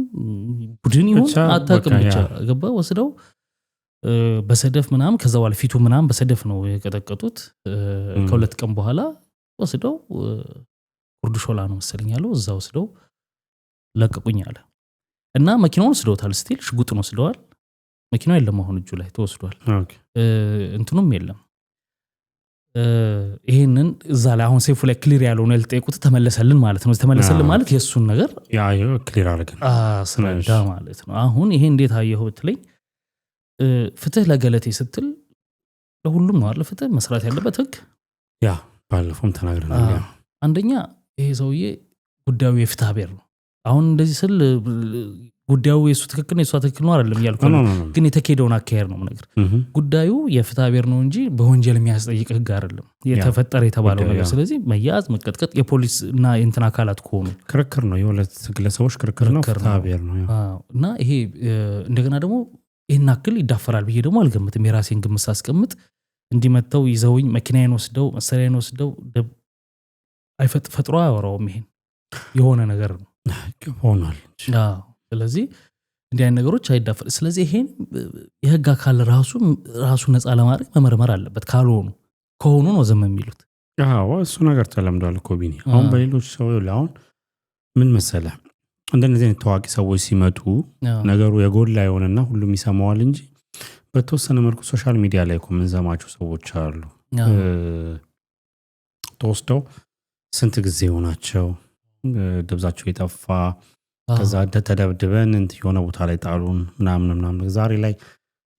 ቡድን ይሁን አታውቅም ብቻ ገባ ወስደው በሰደፍ ምናምን ከዛ በኋላ ፊቱ ምናምን በሰደፍ ነው የቀጠቀጡት። ከሁለት ቀን በኋላ ወስደው ኩርድ ሾላ ነው መሰለኝ ያለው እዛ ወስደው ለቀቁኝ አለ። እና መኪናውን ወስደውታል ስቲል ሽጉጡን ወስደዋል። መኪናው የለም አሁን እጁ ላይ ተወስዷል። እንትኑም የለም። ይሄንን እዛ ላይ አሁን ሴፉ ላይ ክሊር ያለውን ልጠይቁት ተመለሰልን ማለት ነው። ተመለሰልን ማለት የሱን ነገር ክሊር አድርገን አስረዳ ማለት ነው። አሁን ይሄ እንዴት አየኸው ብትለኝ ፍትህ ለገለቴ ስትል ለሁሉም ነው አይደል ፍትህ መስራት ያለበት ህግ ባለፈውም ተናግረናል። አንደኛ ይሄ ሰውዬ ጉዳዩ የፍትህ ብሔር ነው። አሁን እንደዚህ ስል ጉዳዩ የሱ ትክክል ነው የሱ ትክክል ነው አይደለም ያልኩ ግን የተከደውን አካሄድ ነው ነገር ጉዳዩ የፍትህ ብሔር ነው እንጂ በወንጀል የሚያስጠይቅ ህግ አይደለም የተፈጠረ የተባለው ነገር። ስለዚህ መያዝ መቀጥቀጥ የፖሊስ እና የእንትን አካላት ከሆኑ ክርክር ነው የሁለት ግለሰቦች ክርክር ነው ፍትህ ብሔር ነው። እና ይሄ እንደገና ደግሞ ይሄን አክል ይዳፈራል ብዬ ደግሞ አልገምትም። የራሴን ግምት ሳስቀምጥ እንዲመጣው ይዘውኝ መኪናዬን ወስደው መሰሪያን ወስደው አይፈጥሮ አያወራውም። ይሄን የሆነ ነገር ነው ሆኗል። ስለዚህ እንዲህ አይነት ነገሮች አይዳፈር። ስለዚህ ይሄን የህግ አካል ራሱ ነፃ ለማድረግ መመርመር አለበት። ከሆኑ ነው ዘመን የሚሉት። እሱ ነገር ተለምዷል እኮ ቢኒ። አሁን በሌሎች ሰው አሁን ምን መሰለህ እንደነዚህ አይነት ታዋቂ ሰዎች ሲመጡ ነገሩ የጎላ የሆነና ሁሉም ይሰማዋል እንጂ በተወሰነ መልኩ ሶሻል ሚዲያ ላይ እኮ የምንሰማቸው ሰዎች አሉ። ተወስደው ስንት ጊዜ ሆናቸው ደብዛቸው የጠፋ ከዛ ተደብድበን የሆነ ቦታ ላይ ጣሉን ምናምን ዛሬ ላይ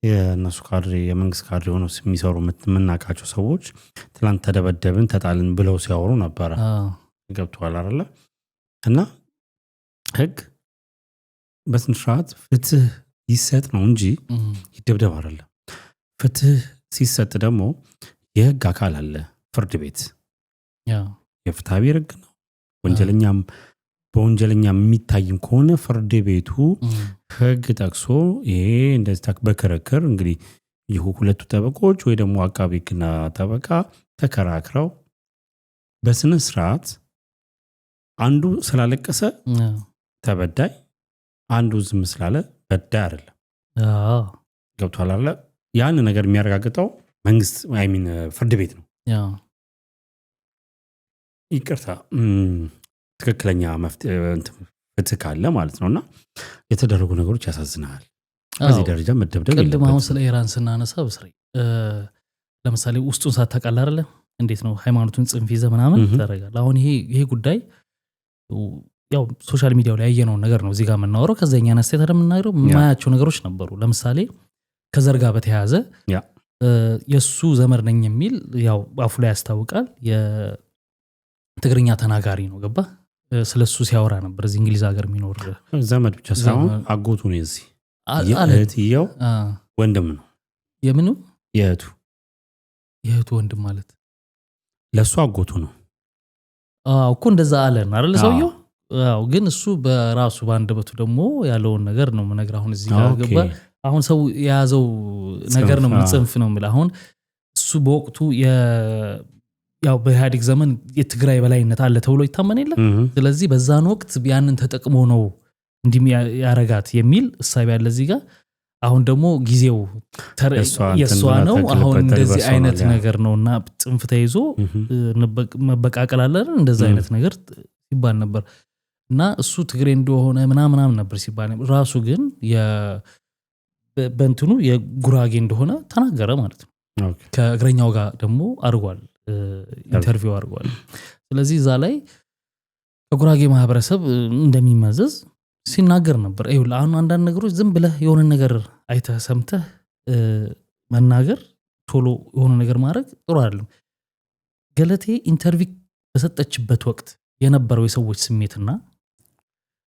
የነሱ ካድሬ የመንግስት ካድሬ ሆነው የሚሰሩ የምናውቃቸው ሰዎች ትላንት ተደበደብን ተጣልን ብለው ሲያወሩ ነበረ። ገብቶሃል አይደለ? እና ህግ በስነ ስርዓት ፍትህ ይሰጥ ነው እንጂ ይደብደብ አይደለም። ፍትህ ሲሰጥ ደግሞ የህግ አካል አለ፣ ፍርድ ቤት የፍትህ ብሔር ህግ ነው። ወንጀለኛም በወንጀለኛ የሚታይም ከሆነ ፍርድ ቤቱ ህግ ጠቅሶ ይሄ እንደዚህ በክርክር እንግዲህ ሁለቱ ጠበቆች ወይ ደግሞ አቃቤ ህግና ጠበቃ ተከራክረው በስነ ስርዓት አንዱ ስላለቀሰ ተበዳይ አንዱ ዝም ስላለ በዳይ አይደለም። ገብቶሃል አይደል? ያን ነገር የሚያረጋግጠው መንግስት ፍርድ ቤት ነው። ይቅርታ ትክክለኛ ፍትህ ካለ ማለት ነውና የተደረጉ ነገሮች ያሳዝናል። በዚህ ደረጃ መደብደብ የለበትም። ቅድም አሁን ስለ ኢራን ስናነሳ በስሬ ለምሳሌ ውስጡን ሳታውቃል አይደለ እንዴት ነው ሃይማኖቱን ጽንፍ ይዘህ ምናምን ታረጋለህ። አሁን ይሄ ጉዳይ ያው ሶሻል ሚዲያው ላይ ያየነው ነገር ነው እዚህ ጋር የምናወራው። ከዛኛ አስተያየት የምናገረው ማያቸው ነገሮች ነበሩ። ለምሳሌ ከዘር ጋር በተያያዘ የሱ ዘመድ ነኝ የሚል ያው አፉ ላይ ያስታውቃል። የትግርኛ ተናጋሪ ነው ገባ ስለሱ ሲያወራ ነበር። እዚህ እንግሊዝ ሀገር የሚኖር ዘመድ ብቻ ሳይሆን አጎቱ ነው። እዚህ የእህትየው ወንድም ነው። የምኑ የእህቱ ወንድም ማለት ለሱ አጎቱ ነው። እኮ እንደዛ አለን አይደል ሰውየው። ግን እሱ በራሱ ባንደበቱ ደግሞ ያለውን ነገር ነው መነግር። አሁን እዚህ ጋር ገባ አሁን ሰው የያዘው ነገር ነው ጽንፍ ነው የሚል። አሁን እሱ በወቅቱ ያው በኢህአዴግ ዘመን የትግራይ በላይነት አለ ተብሎ ይታመን የለ። ስለዚህ በዛን ወቅት ያንን ተጠቅሞ ነው እንዲህ ያረጋት የሚል እሳቤ ያለ እዚህ ጋር። አሁን ደግሞ ጊዜው የሷ ነው። አሁን እንደዚህ አይነት ነገር ነውና ጽንፍ ተይዞ መበቃቀል አለ እንደዛ አይነት ነገር ሲባል ነበር። እና እሱ ትግሬ እንደሆነ ምናምን ነበር ሲባል ራሱ ግን በእንትኑ የጉራጌ እንደሆነ ተናገረ ማለት ነው። ከእግረኛው ጋር ደግሞ አድርጓል ኢንተርቪው አድርጓል። ስለዚህ እዛ ላይ ከጉራጌ ማህበረሰብ እንደሚመዘዝ ሲናገር ነበር። አሁን አንዳንድ ነገሮች ዝም ብለህ የሆነ ነገር አይተህ ሰምተህ መናገር ቶሎ የሆነ ነገር ማድረግ ጥሩ አይደለም። ገለቴ ኢንተርቪው በሰጠችበት ወቅት የነበረው የሰዎች ስሜትና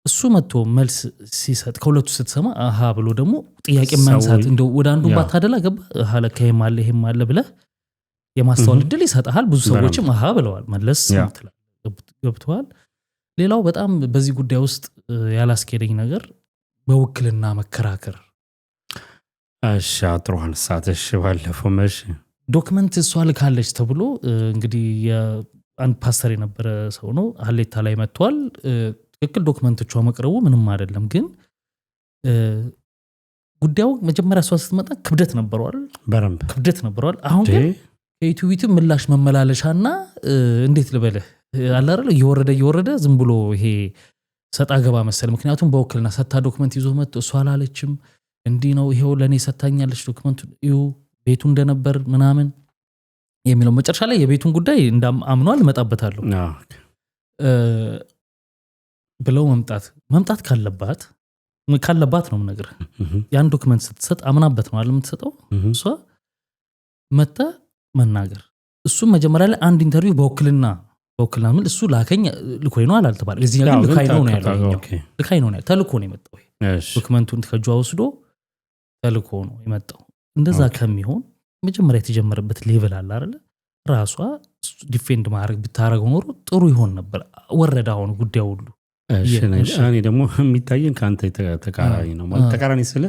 እሱ መጥቶ መልስ ሲሰጥ ከሁለቱ ስትሰማ አሃ ብሎ ደግሞ ጥያቄ ማንሳት እንደው ወደ አንዱ ባታደላ ገባ ሀለከም አለ ይሄም አለ ብለህ የማስተዋል እድል ይሰጣል። ብዙ ሰዎችም አሃ ብለዋል መለስ ገብተዋል። ሌላው በጣም በዚህ ጉዳይ ውስጥ ያላስኬደኝ ነገር በውክልና መከራከር። እሺ አጥሯን ሳተሽ ባለፈው መሽ ዶክመንት እሷ ልካለች ተብሎ እንግዲህ አንድ ፓስተር የነበረ ሰው ነው ሀሌታ ላይ መጥቷል። ትክክል ዶክመንቶቿ መቅረቡ ምንም አይደለም፣ ግን ጉዳዩ መጀመሪያ እሷ ስትመጣ ክብደት ነበረዋል፣ በረምብ ክብደት ነበረዋል። አሁን ግን ከዩቲዩብ ምላሽ መመላለሻና እንዴት ልበልህ አለ አይደል እየወረደ ዝም ብሎ ይሄ ሰጣ ገባ መሰል። ምክንያቱም በውክልና ሰታ ዶክመንት ይዞ መጥቶ እሷ አላለችም እንዲህ ነው ይሄው ለኔ ሰታኛለች ዶክመንቱ እዩ ቤቱ እንደነበር ምናምን የሚለው መጨረሻ ላይ የቤቱን ጉዳይ እንዳምኗል መጣበታለሁ ብለው መምጣት ካለባት ነው ነገር ያን ዶክመንት ስትሰጥ አምናበት ነው አይደል የምትሰጠው። እሷ መጣ መናገር እሱም መጀመሪያ ላይ አንድ ኢንተርቪው በውክልና ምን እሱ ላከኝ ልኮይ ነው አላልተባለ እዚህ ግን ልካይ ነው ያለው ልካይ ነው ተልኮ ነው የመጣው ዶክመንቱን ከጇ ወስዶ ተልኮ ነው የመጣው። እንደዛ ከሚሆን መጀመሪያ የተጀመረበት ሌቭል አለ አይደል ራሷ ዲፌንድ ማድረግ ብታረገው ኖሮ ጥሩ ይሆን ነበር። ወረዳ አሁን ጉዳዩ ሁሉ እኔ ደግሞ የሚታየን ካንተ ተቃራኒ ነው ማለት ተቃራኒ ስለ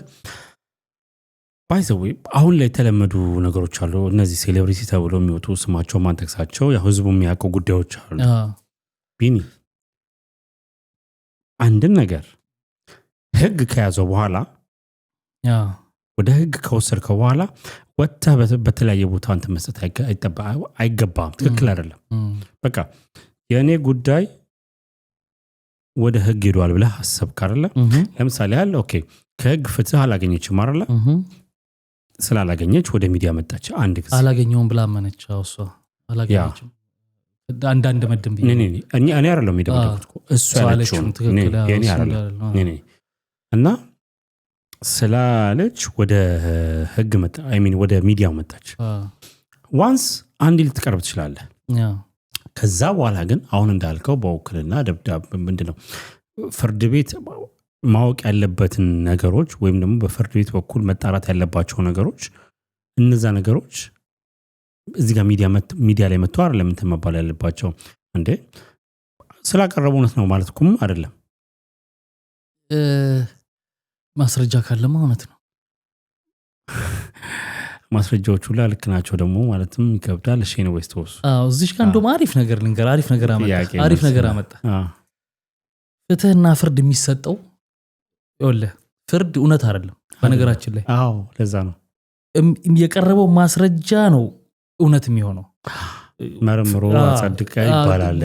ባይዘው አሁን ላይ የተለመዱ ነገሮች አሉ። እነዚህ ሴሌብሪቲ ተብለው የሚወጡ ስማቸው ማንጠቅሳቸው ያው ህዝቡ የሚያውቀው ጉዳዮች አሉ። ቢኒ አንድን ነገር ህግ ከያዘው በኋላ ወደ ህግ ከወሰድከው በኋላ ወጥተህ በተለያየ ቦታ አንተ መስጠት አይገባም። ትክክል አይደለም። በቃ የእኔ ጉዳይ ወደ ህግ ሄዷል ብለህ አሰብክ አይደለ? ለምሳሌ ያለ ኦኬ ከህግ ፍትህ አላገኘችም አይደለ? ስላላገኘች ወደ ሚዲያ መጣች። አንድ ጊዜ አላገኘውም ብላ አመነች። እሷ አላገኘችም አንዳንድ መድም ቢሆን እኔ አይደለም የሚደምደምኩት እሱ ያለችው የኔ አይደለም እና ስላለች ወደ ህግ መጣ ወደ ሚዲያው መጣች። ዋንስ አንድ ልትቀርብ ትችላለህ። ከዛ በኋላ ግን አሁን እንዳልከው በውክልና ደብዳቤ ምንድነው ፍርድ ቤት ማወቅ ያለበትን ነገሮች ወይም ደግሞ በፍርድ ቤት በኩል መጣራት ያለባቸው ነገሮች እነዛ ነገሮች እዚህ ጋር ሚዲያ ላይ መጥቶ አይደለም እንትን መባል ያለባቸው። እንዴ ስላቀረቡ እውነት ነው ማለት እኮ አይደለም። ማስረጃ ካለማ እውነት ነው። ማስረጃዎቹ ላይ ልክ ናቸው ደግሞ ማለትም ይከብዳል። እሺ ነው ወይስ ተወሱ? እዚህ ጋር እንደውም አሪፍ ነገር አመጣ። ፍትህና ፍርድ የሚሰጠው ይኸውልህ ፍርድ እውነት አይደለም በነገራችን ላይ። ለዛ ነው የቀረበው ማስረጃ ነው እውነት የሚሆነው። መርምሮ አጸድቀ ይባላል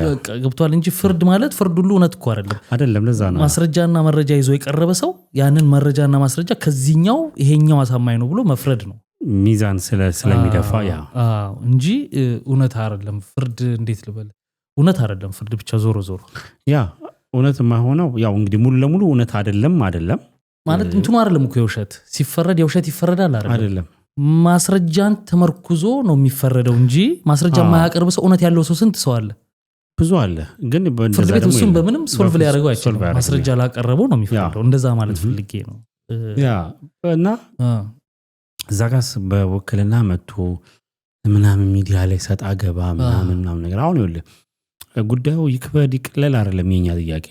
ገብቷል እንጂ ፍርድ ማለት ፍርድ ሁሉ እውነት እኮ አይደለም። ለዛ ነው ማስረጃና መረጃ ይዞ የቀረበ ሰው ያንን መረጃና ማስረጃ ከዚህኛው ይሄኛው አሳማኝ ነው ብሎ መፍረድ ነው ሚዛን ስለሚደፋ እንጂ እውነት አይደለም ፍርድ። እንዴት ልበል እውነት አይደለም ፍርድ ብቻ ዞሮ እውነት ማይሆነው ያው እንግዲህ ሙሉ ለሙሉ እውነት አይደለም ማለት እንትኑ አይደለም እኮ የውሸት ሲፈረድ የውሸት ይፈረዳል አይደለም። ማስረጃን ተመርኩዞ ነው የሚፈረደው እንጂ ማስረጃ ማያቀርብ ሰው እውነት ያለው ሰው ስንት ሰው አለ? ብዙ አለ። ግን ፍርድ ቤት እሱም በምንም ሶልቭ ሊያደርገው አይችልም። ማስረጃ ላቀረበው ነው የሚፈረደው። እንደዛ ማለት ፈልጌ ነው። እና እዛ ጋር በውክልና መጥቶ ምናምን ሚዲያ ላይ ሰጣ ገባ ምናምን ነገር አሁን ይኸውልህ ጉዳዩ ይክበድ ይቅለል አይደለም የኛ ጥያቄ።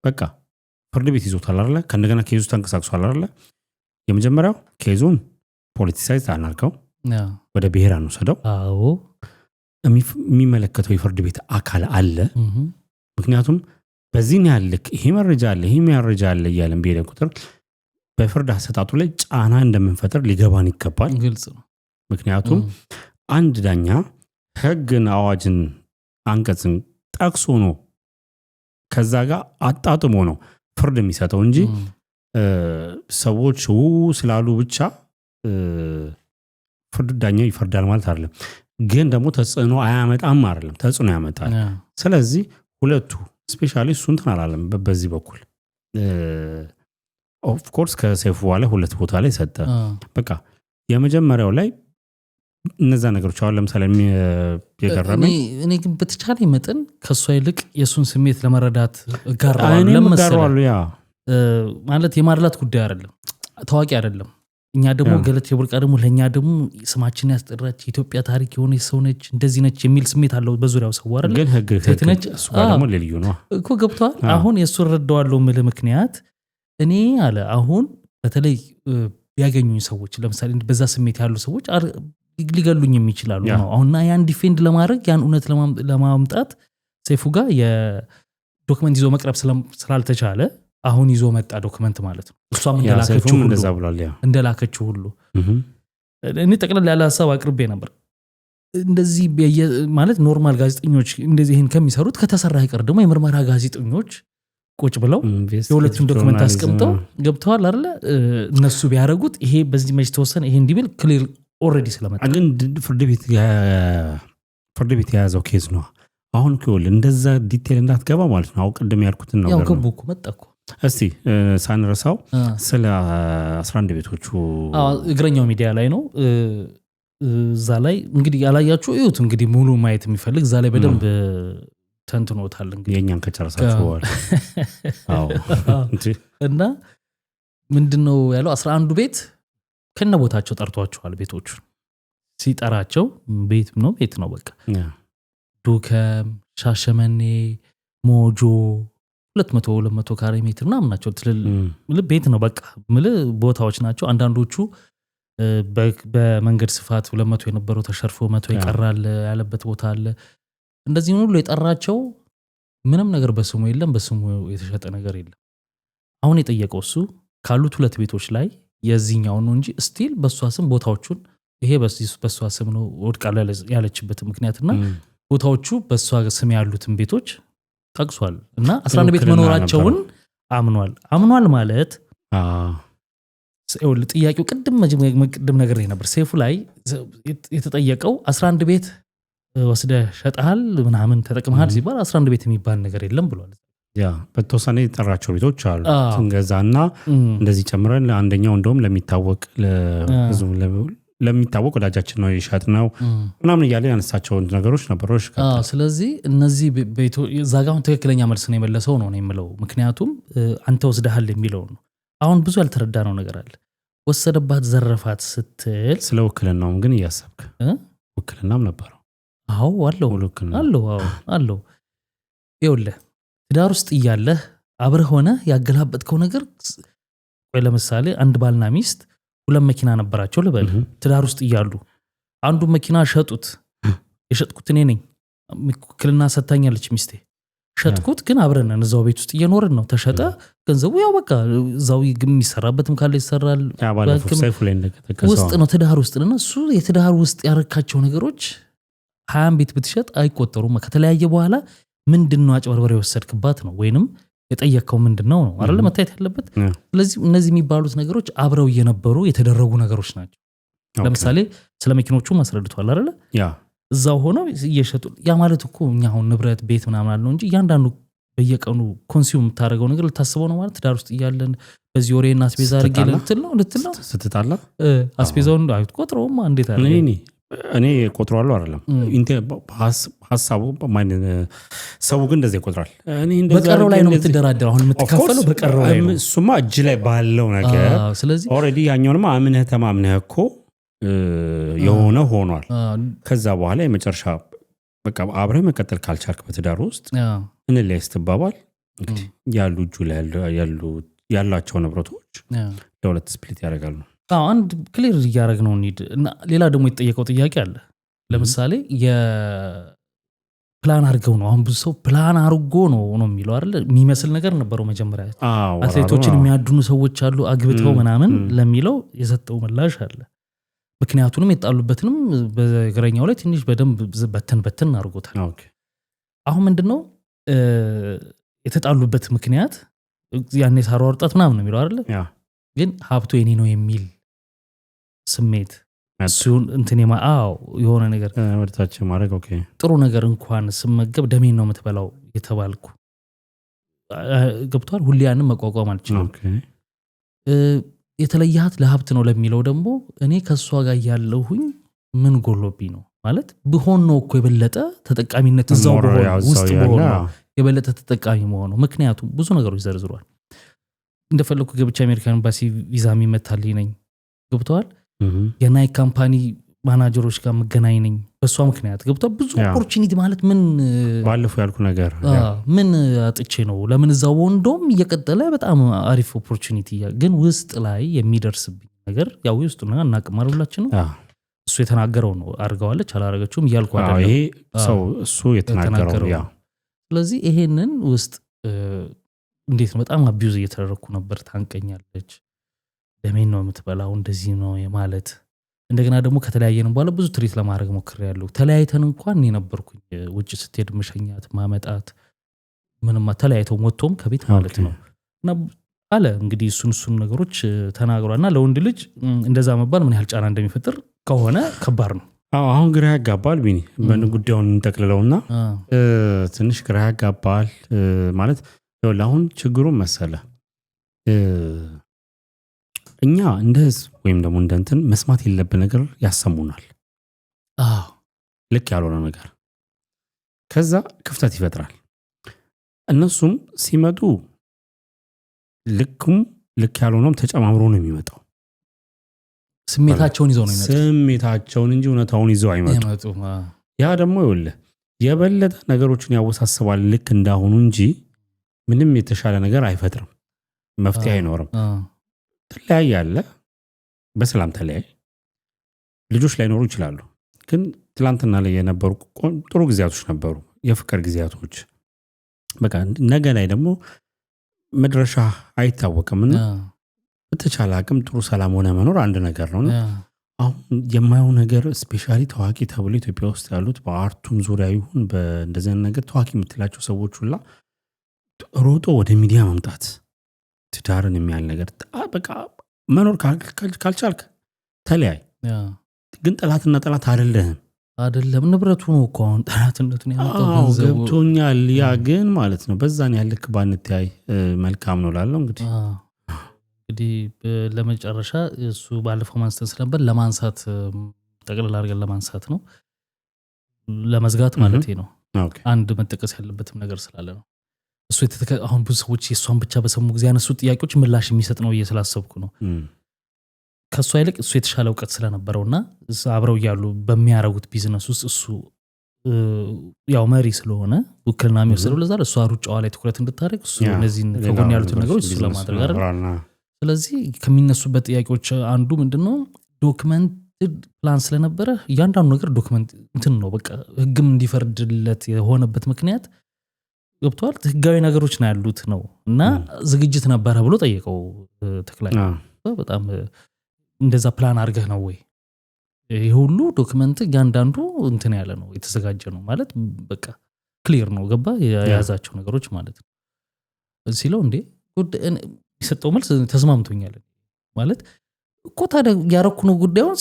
በቃ ፍርድ ቤት ይዞታል አይደል? ከእንደገና ኬዙ ተንቀሳቅሷል አይደል? የመጀመሪያው ኬዙን ፖለቲሳይዝ አናርገው ወደ ብሔር አንወስደው። የሚመለከተው የፍርድ ቤት አካል አለ። ምክንያቱም በዚህ ነው ያልክ ይሄ መረጃ አለ እያለን በሄደ ቁጥር በፍርድ አሰጣጡ ላይ ጫና እንደምንፈጥር ሊገባን ይገባል። ግልጽ ነው። ምክንያቱም አንድ ዳኛ ህግን አዋጅን አንቀጽን ጠቅሶ ነው ከዛ ጋር አጣጥሞ ነው ፍርድ የሚሰጠው እንጂ ሰዎች ስላሉ ብቻ ፍርድ ዳኛው ይፈርዳል ማለት አይደለም። ግን ደግሞ ተጽዕኖ አያመጣም አይደለም፣ ተጽዕኖ ያመጣል። ስለዚህ ሁለቱ ስፔሻሊ እሱን ተናላለም በዚህ በኩል ኦፍ ኮርስ ከሰይፉ በኋላ ሁለት ቦታ ላይ ሰጠ። በቃ የመጀመሪያው ላይ እነዛ ነገሮች አሁን ለምሳሌ የገረመኝ እኔ ግን በተቻለ መጠን ከሷ ይልቅ የሱን ስሜት ለመረዳት ጋራው ለምሳሌ ማለት የማድላት ጉዳይ አይደለም፣ ታዋቂ አይደለም። እኛ ደግሞ ገለቴ ቡርቃ ደግሞ ለኛ ደግሞ ስማችን ያስጠራች ኢትዮጵያ ታሪክ የሆነ ሰው ነች እንደዚህ ነች የሚል ስሜት አለው በዙሪያው ሰው አይደል ግን ህግ ነች እሱ ጋር ደግሞ ለልዩ ነው እኮ ገብቷል አሁን የሱ ረዳዋለው ምለ ምክንያት እኔ አለ አሁን በተለይ ያገኙኝ ሰዎች ለምሳሌ በዛ ስሜት ያሉ ሰዎች ሊገሉኝ የሚችላሉ ነው አሁንና ያን ዲፌንድ ለማድረግ ያን እውነት ለማምጣት ሰይፉ ጋር የዶክመንት ይዞ መቅረብ ስላልተቻለ አሁን ይዞ መጣ ዶክመንት ማለት ነው እሷም እንደላከችው ሁሉ እኔ ጠቅላላ ያለ ሐሳብ አቅርቤ ነበር እንደዚህ ማለት ኖርማል ጋዜጠኞች እንደዚህ ይሄን ከሚሰሩት ከተሰራ አይቀር ደግሞ የምርመራ ጋዜጠኞች ቁጭ ብለው የሁለቱም ዶክመንት አስቀምጠው ገብተዋል አይደል እነሱ ቢያረጉት ይሄ በዚህ መች ተወሰነ ይሄ እንዲብል ክሊር ኦሬዲ ስለመጣ ግን ፍርድ ቤት የያዘው ኬዝ ነው አሁን ከወል እንደዛ ዲቴል እንዳትገባ ማለት ነው አውቀድም ያልኩትን ነው ያው ገቡኩ መጣኩ እስቲ ሳንረሳው ስለ 11 ቤቶቹ እግረኛው ሚዲያ ላይ ነው እዛ ላይ እንግዲህ ያላያችሁ እዩት እንግዲህ ሙሉ ማየት የሚፈልግ እዛ ላይ በደንብ ተንትኖታል እንግዲህ የኛን ከጨረሳችሁ በኋላ አዎ እና ምንድነው ያለው 11 ቤት ከነቦታቸው ጠርቷቸዋል ቤቶቹ ሲጠራቸው ቤት ነው በቃ ዱከም ሻሸመኔ ሞጆ 200 ካሬ ሜትር ምናምን ናቸው ቤት ነው በቃ ቦታዎች ናቸው አንዳንዶቹ በመንገድ ስፋት 200 የነበረው ተሸርፎ 100 ይቀራል ያለበት ቦታ አለ እንደዚህ ሁሉ የጠራቸው ምንም ነገር በስሙ የለም በስሙ የተሸጠ ነገር የለም አሁን የጠየቀው እሱ ካሉት 2 ቤቶች ላይ የዚህኛው ነው እንጂ ስቲል በሷ ስም ቦታዎቹን ይሄ በሷ ስም ነው ወድቃለ ያለችበት ምክንያትና ቦታዎቹ በሷ ስም ያሉትን ቤቶች ጠቅሷል እና 11 ቤት መኖራቸውን አምኗል ማለት ጥያቄው ቅድም ነገር ነበር ሰይፉ ላይ የተጠየቀው 11 ቤት ወስደ ሸጣል ምናምን ተጠቅመሃል ሲባል 11 ቤት የሚባል ነገር የለም ብሏል ያ በተወሰነ የጠራቸው ቤቶች አሉ ትንገዛና እንደዚህ ጨምረን አንደኛው እንደውም ለሚታወቅ ወዳጃችን ነው ይሻጥነው ምናምን እያለ ያነሳቸው ነገሮች ነበሮች ስለዚህ እነዚህ ቤቶች ዛጋውን ትክክለኛ መልስ ነው የመለሰው ነው የምለው ምክንያቱም አንተ ወስደሃል የሚለው ነው አሁን ብዙ ያልተረዳነው ነገር አለ ወሰደባት ዘረፋት ስትል ስለ ውክልናውም ግን እያሰብክ ውክልናም ነበረው አዎ አለው ይኸውልህ ትዳር ውስጥ እያለህ አብረህ ሆነ ያገላበጥከው ነገር ወይ ለምሳሌ አንድ ባልና ሚስት 2 መኪና ነበራቸው ልበል ትዳር ውስጥ እያሉ አንዱ መኪና ሸጡት የሸጥኩት እኔ ነኝ ውክልና ሰጣኛለች ሚስቴ ሸጥኩት ግን አብረን እዛው ቤት ውስጥ እየኖርን ነው ተሸጠ ገንዘቡ ያው በቃ እዛው የሚሰራበትም ካለ ይሰራል ውስጥ ነው ትዳር ውስጥ ነው እሱ የትዳር ውስጥ ያረካቸው ነገሮች 20 ቤት ብትሸጥ አይቆጠሩም ከተለያየ በኋላ ምንድነው አጭበርበሬ ወሰድክባት ነው ወይንም የጠየቀው ምንድነው ነው አይደል መታየት ያለበት ስለዚህ እነዚህ የሚባሉት ነገሮች አብረው እየነበሩ የተደረጉ ነገሮች ናቸው ለምሳሌ ስለ መኪኖቹ ማስረድቷል አይደል ያ እዛው ሆነው እየሸጡ ያ ማለት እኮ እኛ አሁን ንብረት ቤት ምናምን አለው እንጂ ያንዳንዱ በየቀኑ ኮንሱም ታረጋው ነገር ልታስበው ነው ማለት ትዳር ውስጥ እያለን በዚህ ወሬና አስቤዛ አድርጌ ልትል ነው ስትጣላ አስቤዛውን አይቆጥረውም እንዴት አለ እኔ ቆጥሯለሁ አይደለም ሐሳቡ ሰው ግን እንደዚህ ይቆጥራል እኔ እንደዛ በቀረው ላይ ነው የምትደራደረው አሁን የምትከፈለው በቀረው ላይ ነው እሱማ እጅ ላይ ባለው ነገር ስለዚህ ኦሬዲ ያኛውንም አምነህ ተማምነህ እኮ የሆነ ሆኗል ከዛ በኋላ የመጨረሻ በቃ አብረህ መቀጠል ካልቻልክ በትዳር ውስጥ እንለያይ ስትባባል እንግዲህ ያሉ እጁ ላይ ያላቸው ንብረቶች ለሁለት ስፕሊት ያደርጋሉ አንድ ክሊር እያደረግ ነው እንሂድ እና ሌላ ደግሞ የተጠየቀው ጥያቄ አለ ለምሳሌ የፕላን አድርገው ነው አሁን ብዙ ሰው ፕላን አድርጎ ነው የሚለው አይደል የሚመስል ነገር ነበረው መጀመሪያ አትሌቶችን የሚያድኑ ሰዎች አሉ አግብተው ምናምን ለሚለው የሰጠው ምላሽ አለ ምክንያቱንም የጣሉበትንም በእግረኛው ላይ ትንሽ በደንብ በተን አድርጎታል አሁን ምንድነው የተጣሉበት ምክንያት ያኔ ሳሩ ወርጣት ምናምን ነው የሚለው አይደል ግን ሀብቱ የኔ ነው የሚል ስሜት እሱን እንትን የሆነ ነገር ወርታች ማድረግ ኦኬ ጥሩ ነገር እንኳን ስመገብ ደሜን ነው የምትበላው የተባልኩ ገብቷል ሁሌ ያንን መቋቋም አልችልም የተለያት ለሀብት ነው ለሚለው ደግሞ እኔ ከሷ ጋር ያለሁኝ ምን ጎሎብኝ ነው ማለት ቢሆን ነው እኮ የበለጠ ተጠቃሚነት እዛው ውስጥ ቢሆን የበለጠ ተጠቃሚ መሆኑ ምክንያቱም ብዙ ነገሮች ዘርዝሯል እንደፈለኩ ገብቻ አሜሪካን ኤምባሲ ቪዛ የሚመታልኝ ነኝ ገብቷል የናይክ ካምፓኒ ማናጀሮች ጋር መገናኝ ነኝ በሷ ምክንያት ገብቷል ብዙ ኦፖርቹኒቲ ማለት ምን ባለፈው ያልኩ ነገር ምን አጥቼ ነው ለምን እዛው ወንዶም እየቀጠለ በጣም አሪፍ ኦፖርቹኒቲ ግን ውስጥ ላይ የሚደርስብኝ ነገር ያው ውስጥ ነው እናቀማሩላችሁ ነው እሱ የተናገረው ነው አርጋዋለች አላረጋችሁም ይያልኩ አይደለም ይሄ ሰው እሱ የተናገረው ያ ስለዚህ ይሄንን ውስጥ እንዴት ነው በጣም አቢዩዝ እየተደረኩ ነበር ታንቀኛለች ደሜን ነው የምትበላው እንደዚህ ነው ማለት እንደገና ደግሞ ከተለያየን በኋላ ብዙ ትሪት ለማድረግ ሞክሬያለሁ ተለያይተን እንኳን የነበርኩኝ ውጭ ስትሄድ መሸኛት ማመጣት ምንም ተለያይተው ሞቶም ከቤት ማለት ነው እና አለ እንግዲህ እሱን ነገሮች ተናግሯልና ለወንድ ልጅ እንደዛ መባል ምን ያህል ጫና እንደሚፈጥር ከሆነ ከባድ ነው አሁን ግራ ያጋባል ቢኒ ምን ጉዳዩን እንጠቅልለውና ትንሽ ግራ ያጋባል ማለት ይኸውልህ አሁን ችግሩ መሰለ እኛ እንደ ህዝብ ወይም ደግሞ እንደ እንትን መስማት የለብን ነገር ያሰሙናል ልክ ያልሆነ ነገር ከዛ ክፍተት ይፈጥራል እነሱም ሲመጡ ልክ ያልሆነም ተጨማምሮ ነው የሚመጣው ስሜታቸውን ይዘው ነው የሚመጡት ስሜታቸውን እንጂ እውነታውን ይዘው አይመጡ ያ ደግሞ ይኸውልህ የበለጠ ነገሮችን ያወሳስባል ልክ እንዳሁኑ እንጂ ምንም የተሻለ ነገር አይፈጥርም መፍትሄ አይኖርም ተለያየ አለ በሰላም ተለያየ ልጆች ላይ ኖሩ ይችላሉ ግን ትላንትና ላይ የነበሩ ጥሩ ጊዜያቶች ነበሩ የፍቅር ጊዜያቶች በቃ ነገ ላይ ደግሞ መድረሻ አይታወቅምና በተቻለ አቅም ጥሩ ሰላም ሆነ መኖር አንድ ነገር ነውና አሁን የማየው ነገር ስፔሻሊ ታዋቂ ተብሎ ኢትዮጵያ ውስጥ ያሉት በአርቱም ዙሪያ ይሁን በእንደዚህ ነገር ታዋቂ የምትላቸው ሰዎች ሁላ ሮጦ ወደ ሚዲያ መምጣት ትዳርን የሚያል ነገር በቃ መኖር ካልቻልክ ተለያይ ግን ጠላትና ጠላት አይደለም ንብረቱ ነው እኮ አሁን ጠላትነቱን ያመጣው ገብቶኛል ያ ግን ማለት ነው በዛን ያልክ ባንተያይ መልካም ነው ላለው እንግዲህ ለመጨረሻ እሱ ባለፈው ማንስተን ስለነበር ለማንሳት ጠቅላላ አድርገን ለማንሳት ነው ለመዝጋት ማለት ነው አንድ መጠቀስ ያለበትም ነገር ስላለ ነው እሱ አሁን ብዙ ሰዎች የሷን ብቻ በሰሙ ጊዜ ያነሱ ጥያቄዎች ምላሽ የሚሰጥ ነው እየስላሰብኩ ነው ከሱ አይልቅ እሱ የተሻለ ዕውቀት ስለነበረውና አብረው ያሉ በሚያረጉት ቢዝነስ ውስጥ እሱ ያው መሪ ስለሆነ ውክልና የሚወስደው ለዛ እሱ ሩጫዋ ላይ ትኩረት እንድታደርግ እሱ እነዚህ ከጎን ያሉት ነገሮች እሱ ለማድረግ አይደል ስለዚህ ከሚነሱበት ጥያቄዎች አንዱ ምንድነው ዶክመንት ፕላን ስለነበረ ያንዳንዱ ነገር ዶክመንት እንትን ነው በቃ ህግም እንዲፈርድለት የሆነበት ምክንያት ገብቷል ህጋዊ ነገሮች ነው ያሉት ነው እና ዝግጅት ነበር ብሎ ጠየቀው ተክላይ በጣም እንደዛ ፕላን አድርገህ ነው ወይ ይሄ ሁሉ ዶክመንት ያንዳንዱ እንትን ያለ ነው የተዘጋጀ ነው ማለት በቃ ክሊር ነው ገባ የያዛቸው ነገሮች ማለት ነው ሲለው እንዴ ይሰጠው መልስ ተስማምቶኛል ማለት እኮ ታዲያ ያረኩ ነው ጉዳዩን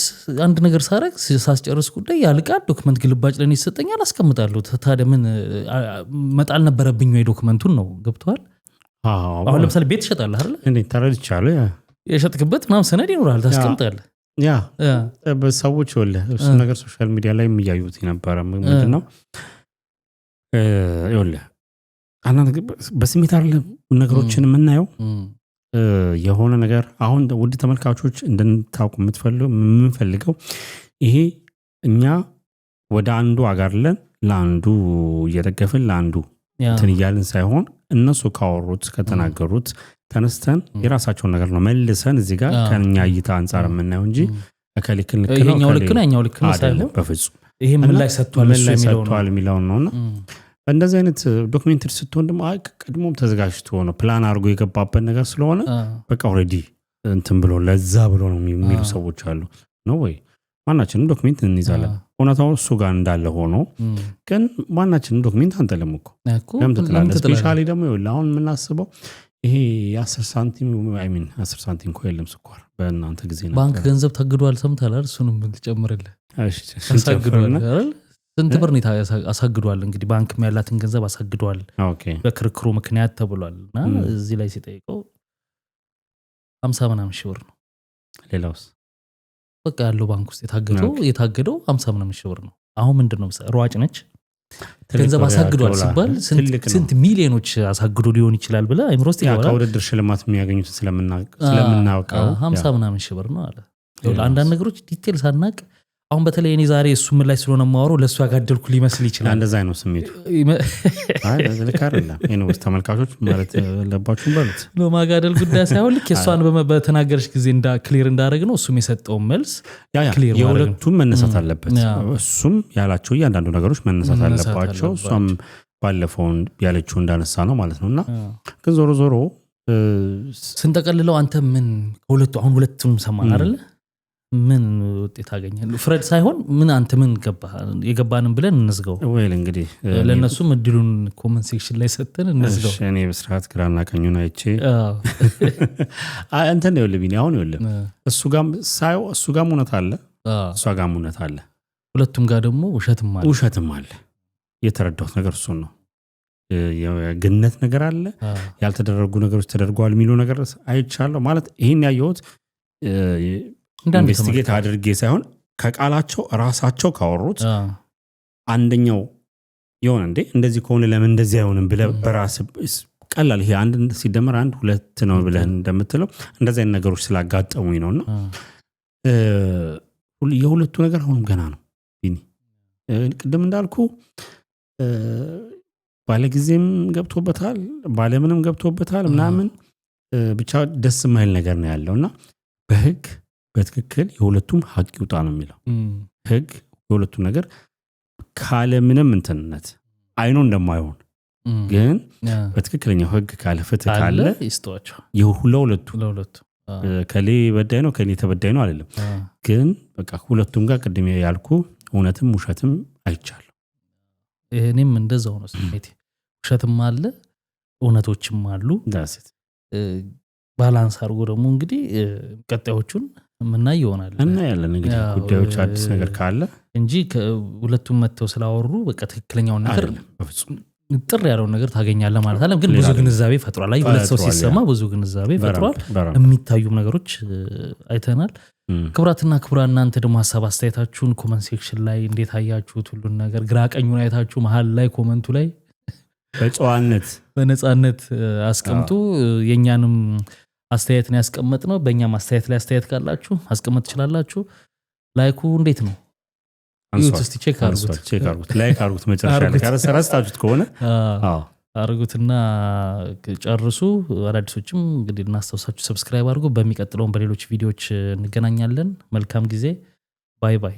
አንድ ነገር ሳረግ ሳስጨርስ ጉዳይ ያልቃል ዶክመንት ግልባጭ ለኔ ይሰጠኛል አስቀምጣለሁ ታዲያ ምን መጣል ነበረብኝ ወይ ዶክመንቱን ነው ገብቷል አሁን ለምሳሌ ቤት ይሸጣል አይደል እንዴ ታረድቻለሁ የሸጥክበት ምናምን ሰነድ ይኖራል ታስቀምጣለህ ያ በሰዎች ወለ እሱ ነገር ሶሻል ሚዲያ ላይ የሚያዩት ነበር ምንድነው ይወለ አናን በስሜት አይደለም ነገሮችን የምናየው የሆነ ነገር አሁን ውድ ተመልካቾች እንድንታውቁ የምንፈልገው ይሄ እኛ ወደ አንዱ አጋርለን ለአንዱ እየደገፍን ለአንዱ እንትን እያልን ሳይሆን እነሱ ካወሩት ከተናገሩት ተነስተን የራሳቸውን ነገር ነው መልሰን እዚህ ጋር ከኛ እይታ አንፃር የምናየው እንጂ ከልክል ነው ይሄኛው ልክ ነው ያኛው ልክ ነው ሳይሆን በፍጹም ይሄ ምን ላይ ሰጥቷል የሚለው ነውና እንደዚህ አይነት ዶክመንተሪ ስትሆን ደግሞ ቀድሞም ተዘጋጅቶ ነው ፕላን አድርጎ የገባበት ነገር ስለሆነ በቃ ኦሬዲ እንትን ብሎ ለዛ ብሎ ነው የሚሉ ሰዎች አሉ ነው ወይ ማናችንም ዶክመንት እንይዛለን ሆነታው እሱ ጋር እንዳለ ሆኖ ግን ማናችንም ዶክመንት አንጠለም እኮ ስፔሻሊ ደግሞ አሁን የምናስበው ይሄ 10 ሳንቲም 10 ሳንቲም እኮ የለም ስኳር በእናንተ ጊዜ ነው ባንክ ገንዘብ ታግዷል ሰምታላል እሱንም ልጨምርልህ እሺ ታግዷል ስንት ብር ነው አሳግዷል እንግዲህ ባንክም ያላትን ገንዘብ አሳግዷል በክርክሩ ምክንያት ተብሏልና እዚህ ላይ ሲጠይቀው 50 ምናምን ሺህ ብር ነው ሌላውስ በቃ ያለው ባንክ ውስጥ የታገደው 50 ምናምን ሺህ ብር ነው አሁን ምንድነው ሯጭ ነች ገንዘብ አሳግዷል ሲባል ስንት ሚሊዮኖች አሳግዶ ሊሆን ይችላል ብለ አይምሮ ውስጥ ይገባል ከውድድር ሽልማት የሚያገኙት ስለምናውቀው 50 ምናምን ሺህ ብር ነው አለ አንዳንድ ነገሮች ዲቴል ሳናቅ አሁን በተለይ እኔ ዛሬ እሱ ምን ላይ ስለሆነ ማወራው ለሱ ያጋደልኩ ሊመስል ይችላል እንደዛ ነው ስሜቱ አይ ልክ አይደለም ኤኒዌይስ ተመልካቾች ማለት ለባችሁ ባሉት ነው ማጋደል ጉዳይ ሳይሆን ልክ እሷን በተናገረች ጊዜ እንዳ ክሊር እንዳደረግ ነው እሱም የሰጠው መልስ ክሊር ማለት የሁለቱም መነሳት አለበት እሱም ያላቸው እያንዳንዱ ነገሮች መነሳት አለባቸው እሷም ባለፈው ያለችው እንዳነሳ ነው ማለት ነውና ግን ዞሮ ዞሮ ስንጠቀልለው አንተ ምን ሁለቱ አሁን ሁለቱም ሰማን አይደል ምን ውጤት አገኘን ፍረድ ሳይሆን ምን አንተ ምን የገባንን ብለን እንዝጋው ወይል እንግዲህ ለነሱም እድሉን ኮሜንት ሴክሽን ላይ ሰጥተን እንዝጋው እኔ በስርዓት ግራና ቀኙን አይቼ አንተ ነው ለቢኒ አሁን ይወልም እሱ ጋም እውነት አለ እሷ ጋም እውነት አለ ሁለቱም ጋር ደግሞ ውሸትም አለ የተረዳሁት ነገር እሱ ነው የግነት ነገር አለ ያልተደረጉ ነገሮች ተደርገዋል የሚሉ ነገር አይቻለሁ ማለት ይሄን ያየሁት ኢንቨስቲጌት አድርጌ ሳይሆን ከቃላቸው ራሳቸው ካወሩት አንደኛው ይሆን እንዴ እንደዚህ ከሆነ ለምን እንደዚህ አይሆንም ብለ በራስ ቀላል ይሄ አንድ ሲደመር አንድ ሁለት ነው ብለ እንደምትለው እንደዚህ አይነት ነገሮች ስላጋጠሙኝ ነውና የሁለቱ ነገር አሁንም ገና ነው ቢኒ ቅድም እንዳልኩ ባለጊዜም ገብቶበታል ባለምንም ገብቶበታል ምናምን ብቻ ደስ የማይል ነገር ነው ያለውና በህግ በትክክል የሁለቱም ሀቅ ይውጣ ነው የሚለው ህግ የሁለቱም ነገር ካለ ምንም እንትነት አይኖ እንደማይሆን ግን በትክክለኛው ህግ ካለ ፍትህ ካለ ይስተዋቸው ለሁለቱ ከሌ በዳይ ነው ከሌ ተበዳይ ነው አይደለም ግን በቃ ሁለቱም ጋር ቅድም ያልኩ እውነትም ውሸትም አይቻለሁ እኔም እንደዛው ነው ስሜቴ ውሸትም አለ እውነቶችም አሉ ዳስት ባላንስ አድርጎ ደግሞ እንግዲህ ቀጣዮቹን ምናይ ይሆናል እና ያለን እንግዲህ ጉዳዮች አዲስ ነገር ካለ እንጂ ሁለቱም መተው ስላወሩ በቃ ትክክለኛው ነገር በፍጹም ጥር ያለው ነገር ታገኛለህ ማለት አይደለም ግን ብዙ ግንዛቤ ፈጥሯል ላይ ሁለት ሰው ሲሰማ ብዙ ግንዛቤ ፈጥሯል የሚታዩም ነገሮች አይተናል ክብራትና ክብራን እናንተ ደግሞ ሐሳብ አስተያየታችሁን ኮሜንት ሴክሽን ላይ እንዴት አያችሁት ሁሉን ነገር ግራ ቀኙን አይታችሁ መሃል ላይ ኮሜንቱ ላይ በነጻነት አስቀምጡ የኛንም አስተያየትን ያስቀመጥነው በእኛም አስተያየት ላይ አስተያየት ካላችሁ አስቀምጥ ትችላላችሁ ላይኩ እንዴት ነው ዩቲዩብ ቼክ አድርጉት ላይክ አድርጉት መጨረሻ ላይ ካረሰራስታችሁት ከሆነ አድርጉትና ጨርሱ አዳዲሶችም እንግዲህ እናስተውሳችሁ ሰብስክራይብ አድርጉ በሚቀጥለው በሌሎች ቪዲዮዎች እንገናኛለን መልካም ጊዜ ባይ ባይ